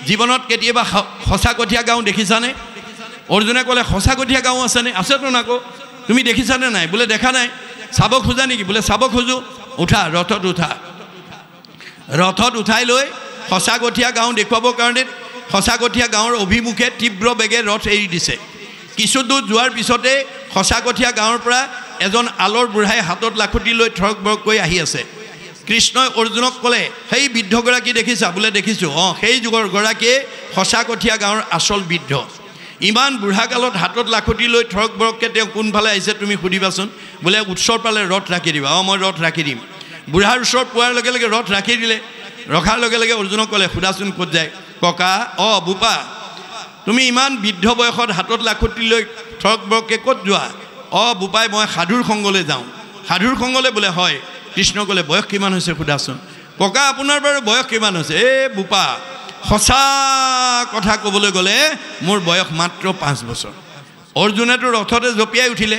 জীৱনত কেতিয়াবা সঁচা কঠীয়া গাঁও দেখিছানে? অৰ্জুনে ক'লে, সঁচা কঠীয়া গাঁও আছেনে? আছেতো নাকো। তুমি দেখিছানে নাই? বোলে দেখা নাই। চাব খোজা নেকি? বোলে চাব খোজোঁ। উঠা, ৰথত উঠা। ৰথত উঠাই লৈ সঁচা কঠীয়া গাঁও দেখুৱাবৰ কাৰণে সঁচা কঠীয়া গাঁৱৰ অভিমুখে তীব্ৰ বেগে ৰথ এৰি দিছে। কিছু দূৰ যোৱাৰ পিছতে সঁচা কঠীয়া গাঁৱৰ পৰা এজন আলৰ বুঢ়াই হাতত লাখুটি লৈ থৰক বৰক কৰি আহি আছে। কৃষ্ণই অৰ্জুনক ক'লে, সেই বৃদ্ধগৰাকী দেখিছা? বোলে দেখিছোঁ। সেই যুগৰ গৰাকীয়ে সঁচা কঠীয়া গাঁৱৰ আচল বৃদ্ধ। ইমান বুঢ়া কালত হাতত লাখুটি লৈ থৰক বৰককৈ তেওঁ কোনফালে আহিছে তুমি সুধিবাচোন। বোলে উৎসৰ পালে ৰথ ৰাখি দিবা। মই ৰথ ৰাখি দিম। বুঢ়াৰ ওচৰত পোৱাৰ লগে লগে ৰথ ৰাখি দিলে। ৰখাৰ লগে লগে অৰ্জুনক ক'লে, সোধাচোন ক'ত যায়? ককা, বোপা, তুমি ইমান বৃদ্ধ বয়সত হাতত লাখুটি লৈ থৰক বৰককৈ ক'ত যোৱা? বোপাই, মই সাধুৰ সংগলৈ যাওঁ। সাধুৰ সংগলৈ? বোলে হয়। কৃষ্ণ ক'লে, বয়স কিমান হৈছে সোধাচোন? ককা, আপোনাৰ বাৰু বয়স কিমান হৈছে? বোপা, সঁচা কথা ক'বলৈ গ'লে মোৰ বয়স মাত্ৰ 5 বছৰ। অৰ্জুনেতো ৰথতে জঁপিয়াই উঠিলে,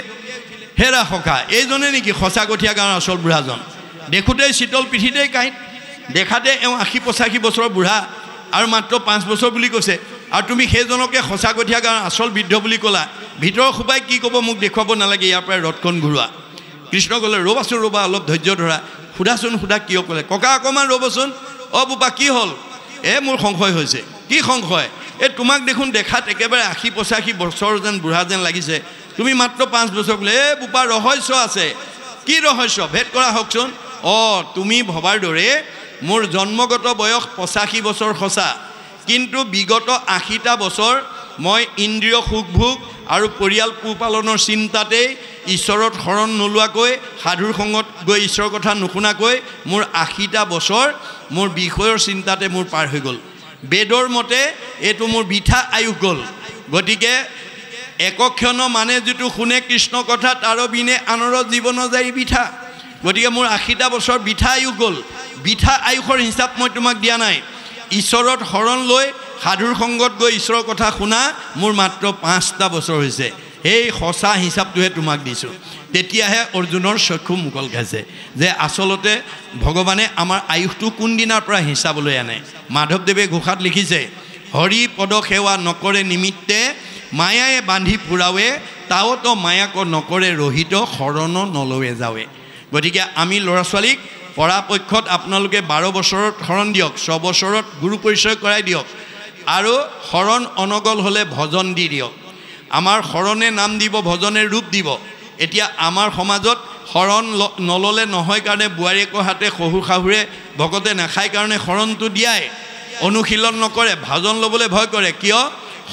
হেৰা সখা, এইজনে নেকি সঁচা কঠীয়া গাঁৱৰ আচল বুঢ়াজন? দেখোঁতেই শীতল পিঠিতেই কাঁইট, দেখাতে এওঁ 80-85 বছৰৰ বুঢ়া, আৰু মাত্ৰ 5 বছৰ বুলি কৈছে। আৰু তুমি সেইজনকে সঁচা কঠীয়া গাঁৱৰ আচল বৃদ্ধ বুলি ক'লা। ভিতৰৰ সোপাই কি ক'ব মোক দেখুৱাব নালাগে, ইয়াৰ পৰাই ৰথখন ঘূৰোৱা। কৃষ্ণ ক'লে, ৰ'বাচোন, ৰ'বা, অলপ ধৈৰ্য ধৰা। সোধাচোন, সোধা, কিয় ক'লে? ককা, অকণমান ৰ'বচোন। বোপা, কি হ'ল? মোৰ সংশয় হৈছে। কি সংশয়? তোমাক দেখোন দেখাত একেবাৰে 80-85 বছৰ যেন বুঢ়া যেন লাগিছে, তুমি মাত্ৰ 5 বছৰ। বোলে, বোপা, ৰহস্য আছে। কি ৰহস্য? ভেদ কৰা হওকচোন। তুমি ভবাৰ দৰে মোৰ জন্মগত বয়স 85 বছৰ সঁচা, কিন্তু বিগত 80টা বছৰ মই ইন্দ্ৰিয় সুখ ভোগ আৰু পৰিয়াল পোহপালনৰ চিন্তাতেই ঈশ্বৰৰ শৰণ নোলোৱাকৈ, সাধুৰ সংগত গৈ ঈশ্বৰৰ কথা নুশুনাকৈ মোৰ 80টা বছৰ মোৰ বিষয়ৰ চিন্তাতে মোৰ পাৰ হৈ গ'ল। বেদৰ মতে এইটো মোৰ বৃথা আয়ুস গ'ল গতিকে একক্ষণ মানে যিটো শুনে কৃষ্ণ কথা তাৰ বিনে আনৰ জীৱন যায় বৃথা গতিকে মোৰ ৮০টা বছৰ বৃথা আয়ুস গ'ল বৃথা আয়ুসৰ হিচাপ মই তোমাক দিয়া নাই ঈশ্বৰত শৰণ লৈ সাধুৰ সংগত গৈ ঈশ্বৰৰ কথা শুনা মোৰ মাত্ৰ ৫টা বছৰ হৈছে এই সঁচা হিচাপটোহে তোমাক দিছোঁ তেতিয়াহে অৰ্জুনৰ চক্ষু মুকল খাইছে যে আচলতে ভগৱানে আমাৰ আয়ুসটো কোন দিনাৰ পৰা হিচাপলৈ আনে মাধৱদেৱে ঘোষাত লিখিছে হৰি পদ সেৱা নকৰে নিমিত্তে মায়ায়ে বান্ধি ফুৰাৱে তাওতো মায়াক নকৰে ৰহিত শৰণ নলৱে যাৱে গতিকে আমি ল'ৰা ছোৱালীক পৰাপক্ষত আপোনালোকে 12 বছৰত শৰণ দিয়ক 6 বছৰত গুৰু পৰিচয় কৰাই দিয়ক আৰু শৰণ অনগল হ'লে ভজন দি দিয়ক আমাৰ শৰণে নাম দিব ভজনে ৰূপ দিব এতিয়া আমাৰ সমাজত শৰণ নললে নহয় কাৰণে বুৱাৰীয়েকৰ হাতে শহুৰ শাহুৰে ভকতে নাখায় কাৰণে শৰণটো দিয়াই অনুশীলন নকৰে ভজন ল'বলৈ ভয় কৰে কিয়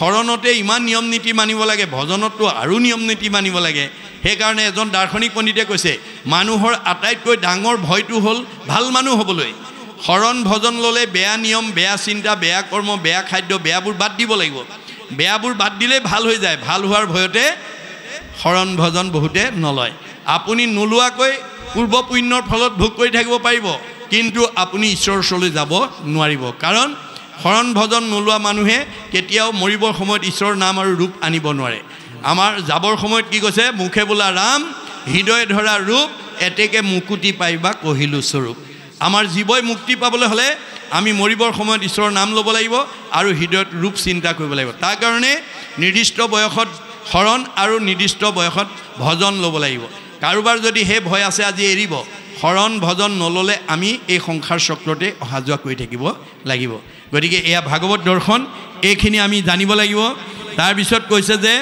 শৰণতে ইমান নিয়ম নীতি মানিব লাগে ভজনতো আৰু নিয়ম নীতি মানিব লাগে সেইকাৰণে এজন দাৰ্শনিক পণ্ডিতে কৈছে মানুহৰ আটাইতকৈ ডাঙৰ ভয়টো হ'ল ভাল মানুহ হ'বলৈ শৰণ ভজন ল'লে বেয়া নিয়ম বেয়া চিন্তা বেয়া কৰ্ম বেয়া খাদ্য বেয়াবোৰ বাদ দিব লাগিব বেয়াবোৰ বাদ দিলে ভাল হৈ যায় ভাল হোৱাৰ ভয়তে শৰণ ভজন বহুতে নলয় আপুনি নোলোৱাকৈ পূৰ্ব পুণ্যৰ ফলত ভোগ কৰি থাকিব পাৰিব কিন্তু আপুনি ঈশ্বৰৰ ওচৰলৈ যাব নোৱাৰিব কাৰণ শৰণ ভজন নোলোৱা মানুহে কেতিয়াও মৰিবৰ সময়ত ঈশ্বৰৰ নাম আৰু ৰূপ আনিব নোৱাৰে আমাৰ যাবৰ সময়ত কি কৈছে মুখে বোলা ৰাম হৃদয় ধৰা ৰূপ এতেকে মুকুতি পাইবা কহিলো স্বৰূপ আমাৰ জীৱই মুক্তি পাবলৈ হ'লে আমি মৰিবৰ সময়ত ঈশ্বৰৰ নাম ল'ব লাগিব আৰু হৃদয়ত ৰূপ চিন্তা কৰিব লাগিব তাৰ কাৰণে নিৰ্দিষ্ট বয়সত শৰণ আৰু নিৰ্দিষ্ট বয়সত ভজন ল'ব লাগিব কাৰোবাৰ যদি হে ভয় আছে আজি এৰিব শৰণ ভজন নল'লে আমি এই সংসাৰ চক্ৰতে অহা যোৱা কৰি থাকিব লাগিব গতিকে এয়া ভাগৱত দৰ্শন এইখিনি আমি জানিব লাগিব তাৰপিছত কৈছে যে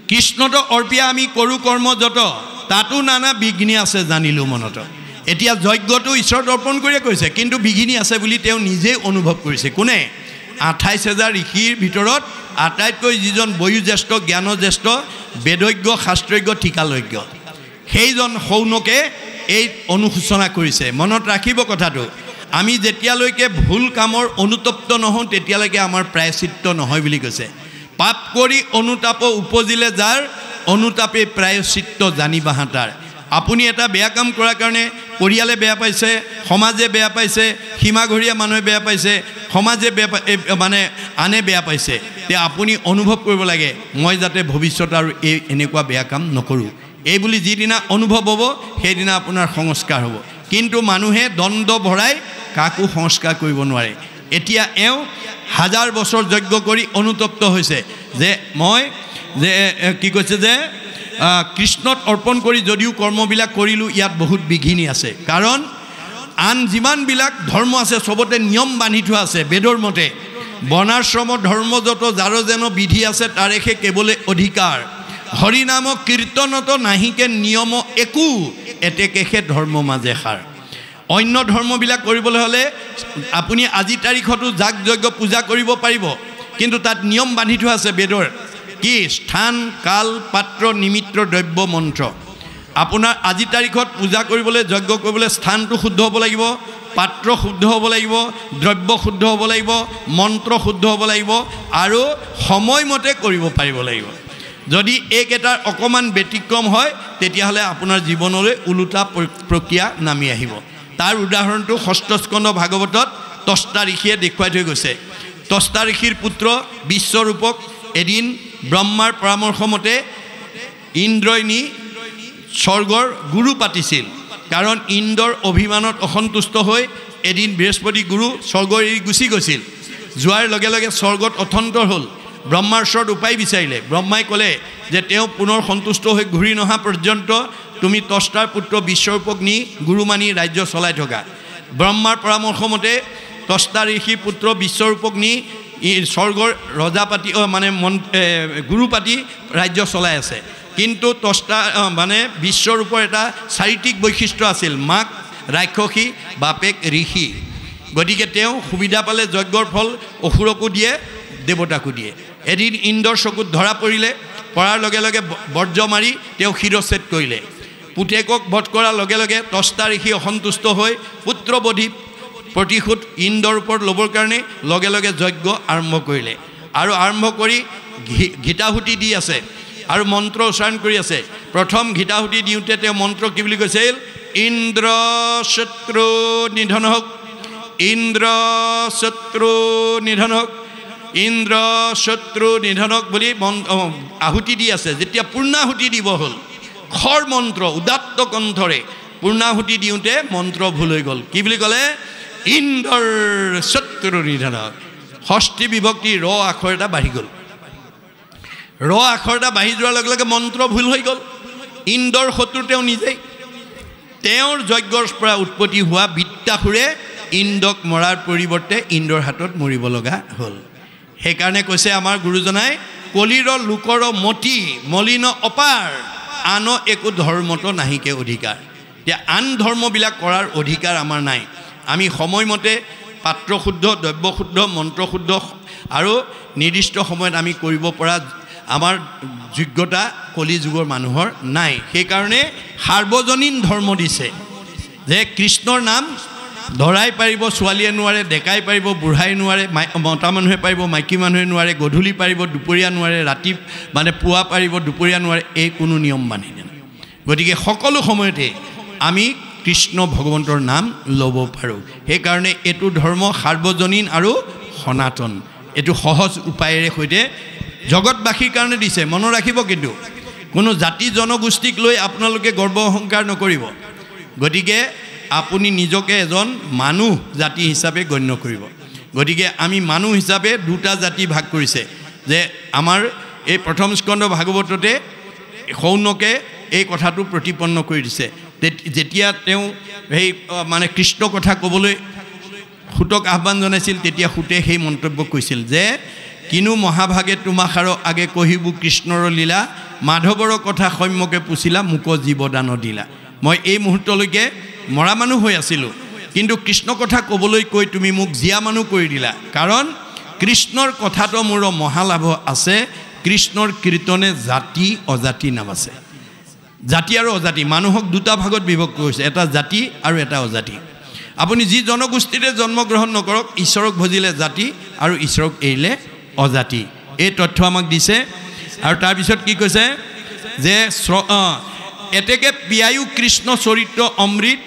কৃষ্ণত অৰ্পিয়া আমি কৰোঁ কৰ্ম যত তাতো নানা বিঘ্নি আছে জানিলোঁ মনত এতিয়া যজ্ঞটো ঈশ্বৰত অৰ্পণ কৰিয়ে কৈছে কিন্তু বিঘিনি আছে বুলি তেওঁ নিজেই অনুভৱ কৰিছে কোনে ২৮,০০০ ঋষিৰ ভিতৰত আটাইতকৈ যিজন বয়োজ্যেষ্ঠ জ্ঞানজ্যেষ্ঠ বেদজ্ঞ শাস্ত্ৰজ্ঞ ঠিকালজ্ঞ সেইজন সৌনকে এই অনুশোচনা কৰিছে মনত ৰাখিব কথাটো আমি যেতিয়ালৈকে ভুল কামৰ অনুতপ্ত নহওঁ তেতিয়ালৈকে আমাৰ প্ৰায়শ্চিত্ত নহয় বুলি কৈছে পাপ কৰি অনুতাপ উপজিলে যাৰ অনুতাপে প্ৰায়শ্চিত্ত জানিবাহা তাৰ আপুনি এটা বেয়া কাম কৰাৰ কাৰণে পৰিয়ালে বেয়া পাইছে সমাজে বেয়া পাইছে সীমাঘৰীয়া মানুহে বেয়া পাইছে সমাজে বেয়া মানে আনে বেয়া পাইছে তে আপুনি অনুভৱ কৰিব লাগে মই যাতে ভৱিষ্যত আৰু এনেকুৱা বেয়া কাম নকৰোঁ এই বুলি যিদিনা অনুভৱ হ'ব সেইদিনা আপোনাৰ সংস্কাৰ হ'ব কিন্তু মানুহে দ্বন্দ্ব ভৰাই কাকো সংস্কাৰ কৰিব নোৱাৰে এতিয়া এওঁ 1000 বছৰ যজ্ঞ কৰি অনুতপ্ত হৈছে যে মই যে কি কৈছে যে কৃষ্ণত অৰ্পণ কৰি যদিও কৰ্মবিলাক কৰিলোঁ ইয়াত বহুত বিঘিনি আছে কাৰণ আন যিমানবিলাক ধৰ্ম আছে সবতে নিয়ম বান্ধি থোৱা আছে বেদৰ মতে বৰ্ণাশ্ৰম ধৰ্ম যত যাৰ যেন বিধি আছে তাৰেহে কেৱলে অধিকাৰ হৰিনাম কীৰ্তনত নাহিকে নিয়ম একো এতেকেহে ধৰ্ম মাজে সাৰ অন্য ধৰ্মবিলাক কৰিবলৈ হ'লে আপুনি আজি তাৰিখতো যাগ যজ্ঞ পূজা কৰিব পাৰিব কিন্তু তাত নিয়ম বান্ধি থোৱা আছে বেদৰ কি স্থান কাল পাত্ৰ নিমিত্ৰ দ্ৰব্য মন্ত্ৰ আপোনাৰ আজি তাৰিখত পূজা কৰিবলৈ যজ্ঞ কৰিবলৈ স্থানটো শুদ্ধ হ'ব লাগিব পাত্ৰ শুদ্ধ হ'ব লাগিব দ্ৰব্য শুদ্ধ হ'ব লাগিব মন্ত্ৰ শুদ্ধ হ'ব লাগিব আৰু সময়মতে কৰিব পাৰিব লাগিব যদি এইকেইটাৰ অকণমান ব্যতিক্ৰম হয় তেতিয়াহ'লে আপোনাৰ জীৱনলৈ ওলোটা প্ৰক্ৰিয়া নামি আহিব তাৰ উদাহৰণটো ষষ্ঠ স্কন্ধ ভাগৱতত তস্তা ঋষিয়ে দেখুৱাই থৈ গৈছে তস্তা ঋষিৰ পুত্ৰ বিশ্বৰূপক এদিন ব্ৰহ্মাৰ পৰামৰ্শ মতে ইন্দ্ৰই নি স্বৰ্গৰ গুৰু পাতিছিল কাৰণ ইন্দ্ৰৰ অভিমানত অসন্তুষ্ট হৈ এদিন বৃহস্পতি গুৰু স্বৰ্গ এৰি গুচি গৈছিল যোৱাৰ লগে লগে স্বৰ্গত অথন্তৰ হ'ল ব্ৰহ্মাৰ ওচৰত উপায় বিচাৰিলে ব্ৰহ্মাই ক'লে যে তেওঁ পুনৰ সন্তুষ্ট হৈ ঘূৰি নহা পৰ্যন্ত তুমি তস্তাৰ পুত্ৰ বিশ্বৰূপক নি গুৰু মানি ৰাজ্য চলাই থকা ব্ৰহ্মাৰ পৰামৰ্শ মতে তস্তা ঋষি পুত্ৰ বিশ্বৰূপক নি স্বৰ্গৰ ৰজা পাতি মানে গুৰু পাতি ৰাজ্য চলাই আছে কিন্তু তস্তা মানে বিশ্বৰূপৰ এটা চাৰিত্ৰিক বৈশিষ্ট্য আছিল মাক ৰাক্ষসী বাপেক ঋষি গতিকে তেওঁ সুবিধা পালে যজ্ঞৰ ফল অসুৰকো দিয়ে দেৱতাকো দিয়ে এদিন ইন্দ্ৰৰ চকুত ধৰা পৰিলে পৰাৰ লগে লগে বৰ্জ্য মাৰি তেওঁ শিৰচ্ছেদ কৰিলে পুতেকক বধ কৰাৰ লগে লগে তস্তা ঋষি অসন্তুষ্ট হৈ পুত্ৰবধি প্ৰতিশোধ ইন্দ্ৰৰ ওপৰত ল'বৰ কাৰণে লগে লগে যজ্ঞ আৰম্ভ কৰিলে আৰু আৰম্ভ কৰি ঘিতাহুতি দি আছে আৰু মন্ত্ৰ উচ্চাৰণ কৰি আছে প্ৰথম ঘিতাহুতি দিওঁতে তেওঁ মন্ত্ৰ কি বুলি কৈছিল ইন্দ্ৰ শত্ৰু নিধন হওক ইন্দ্ৰ শত্ৰু নিধন হওক ইন্দ্ৰ শত্ৰু নিধনক বুলি আহুতি দি আছে যেতিয়া পূৰ্ণাহুতি দিব হ'ল খৰ মন্ত্ৰ উদাত্ত কণ্ঠৰে পূৰ্ণাহুতি দিওঁতে মন্ত্ৰ ভুল হৈ গ'ল কি বুলি ক'লে ইন্দ্ৰৰ শত্ৰু নিধনক ষষ্ঠী বিভক্তি ৰ আখৰ এটা বাঢ়ি গ'ল ৰ আখৰ এটা বাঢ়ি যোৱাৰ লগে লগে মন্ত্ৰ ভুল হৈ গ'ল ইন্দ্ৰৰ শত্ৰু তেওঁ নিজেই তেওঁৰ যজ্ঞৰ পৰা উৎপত্তি হোৱা বিদ্যাসুৰে ইন্দ্ৰক মৰাৰ পৰিৱৰ্তে ইন্দ্ৰৰ হাতত মৰিব লগা হ'ল সেইকাৰণে কৈছে আমাৰ গুৰুজনাই কলিৰ লোকৰ মতি মলিন অপাৰ আন একো ধৰ্মতো নাহিকে অধিকাৰ এতিয়া আন ধৰ্মবিলাক কৰাৰ অধিকাৰ আমাৰ নাই আমি সময়মতে পাত্ৰ শুদ্ধ দ্ৰব্য শুদ্ধ মন্ত্ৰ শুদ্ধ আৰু নিৰ্দিষ্ট সময়ত আমি কৰিব পৰা আমাৰ যোগ্যতা কলি যুগৰ মানুহৰ নাই সেইকাৰণে সাৰ্বজনীন ধৰ্ম দিছে যে কৃষ্ণৰ নাম ধৰাই পাৰিব ছোৱালীয়ে নোৱাৰে ডেকাই পাৰিব বুঢ়াই নোৱাৰে মতা মানুহে পাৰিব মাইকী মানুহে নোৱাৰে গধূলি পাৰিব দুপৰীয়া নোৱাৰে ৰাতি মানে পুৱা পাৰিব দুপৰীয়া নোৱাৰে এই কোনো নিয়ম মানি নাই গতিকে সকলো সময়তে আমি কৃষ্ণ ভগৱন্তৰ নাম ল'ব পাৰোঁ সেইকাৰণে এইটো ধৰ্ম সাৰ্বজনীন আৰু সনাতন এইটো সহজ উপায়েৰে সৈতে জগতবাসীৰ কাৰণে দিছে মনত ৰাখিব কিন্তু কোনো জাতি জনগোষ্ঠীক লৈ আপোনালোকে গৰ্ব অহংকাৰ নকৰিব গতিকে আপুনি নিজকে এজন মানুহ জাতি হিচাপে গণ্য কৰিব গতিকে আমি মানুহ হিচাপে দুটা জাতি ভাগ কৰিছে যে আমাৰ এই প্ৰথম স্কন্ধ ভাগৱততে শৌনকে এই কথাটো প্ৰতিপন্ন কৰি দিছে যেতিয়া তেওঁ সেই মানে কৃষ্ণ কথা ক'বলৈ সুতক আহ্বান জনাইছিল তেতিয়া সুতে সেই মন্তব্য কৈছিল যে কিনো মহাভাগে তোমাষাৰ আগে কহিবু কৃষ্ণৰ লীলা মাধৱৰ কথা সম্যকে পুছিলা মোক জীৱদান দিলা মই এই মুহূৰ্তলৈকে মৰা মানুহ হৈ আছিলোঁ কিন্তু কৃষ্ণ কথা ক'বলৈ কৈ তুমি মোক জীয়া মানুহ কৰি দিলা কাৰণ কৃষ্ণৰ কথাটো মোৰ মহালাভ আছে কৃষ্ণৰ কীৰ্তনে জাতি অজাতি নাম আছে জাতি আৰু অজাতি মানুহক দুটা ভাগত বিভক্ত কৰিছে এটা জাতি আৰু এটা অজাতি আপুনি যি জনগোষ্ঠীতে জন্মগ্ৰহণ নকৰক ঈশ্বৰক ভজিলে জাতি আৰু ঈশ্বৰক এৰিলে অজাতি এই তথ্য আমাক দিছে আৰু তাৰপিছত কি কৈছে যে এতেকে পিয়ায়ু কৃষ্ণ চৰিত্ৰ অমৃত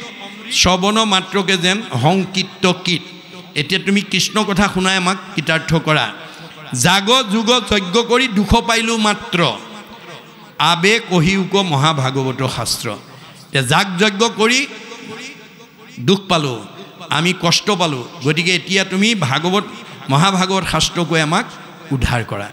শ্ৰৱণ মাত্ৰকে যেন সংকীৰ্ত কীট এতিয়া তুমি কৃষ্ণ কথা শুনাই আমাক কৃতাৰ্থ কৰা জাগ যুগ যজ্ঞ কৰি দুখ পাইলোঁ মাত্ৰ আবে কহিউক মহাভাগৱত শাস্ত্ৰ এতিয়া যাগ যজ্ঞ কৰি দুখ পালোঁ আমি কষ্ট পালোঁ গতিকে এতিয়া তুমি ভাগৱত মহাভাগৱত শাস্ত্ৰ কৈ আমাক উদ্ধাৰ কৰা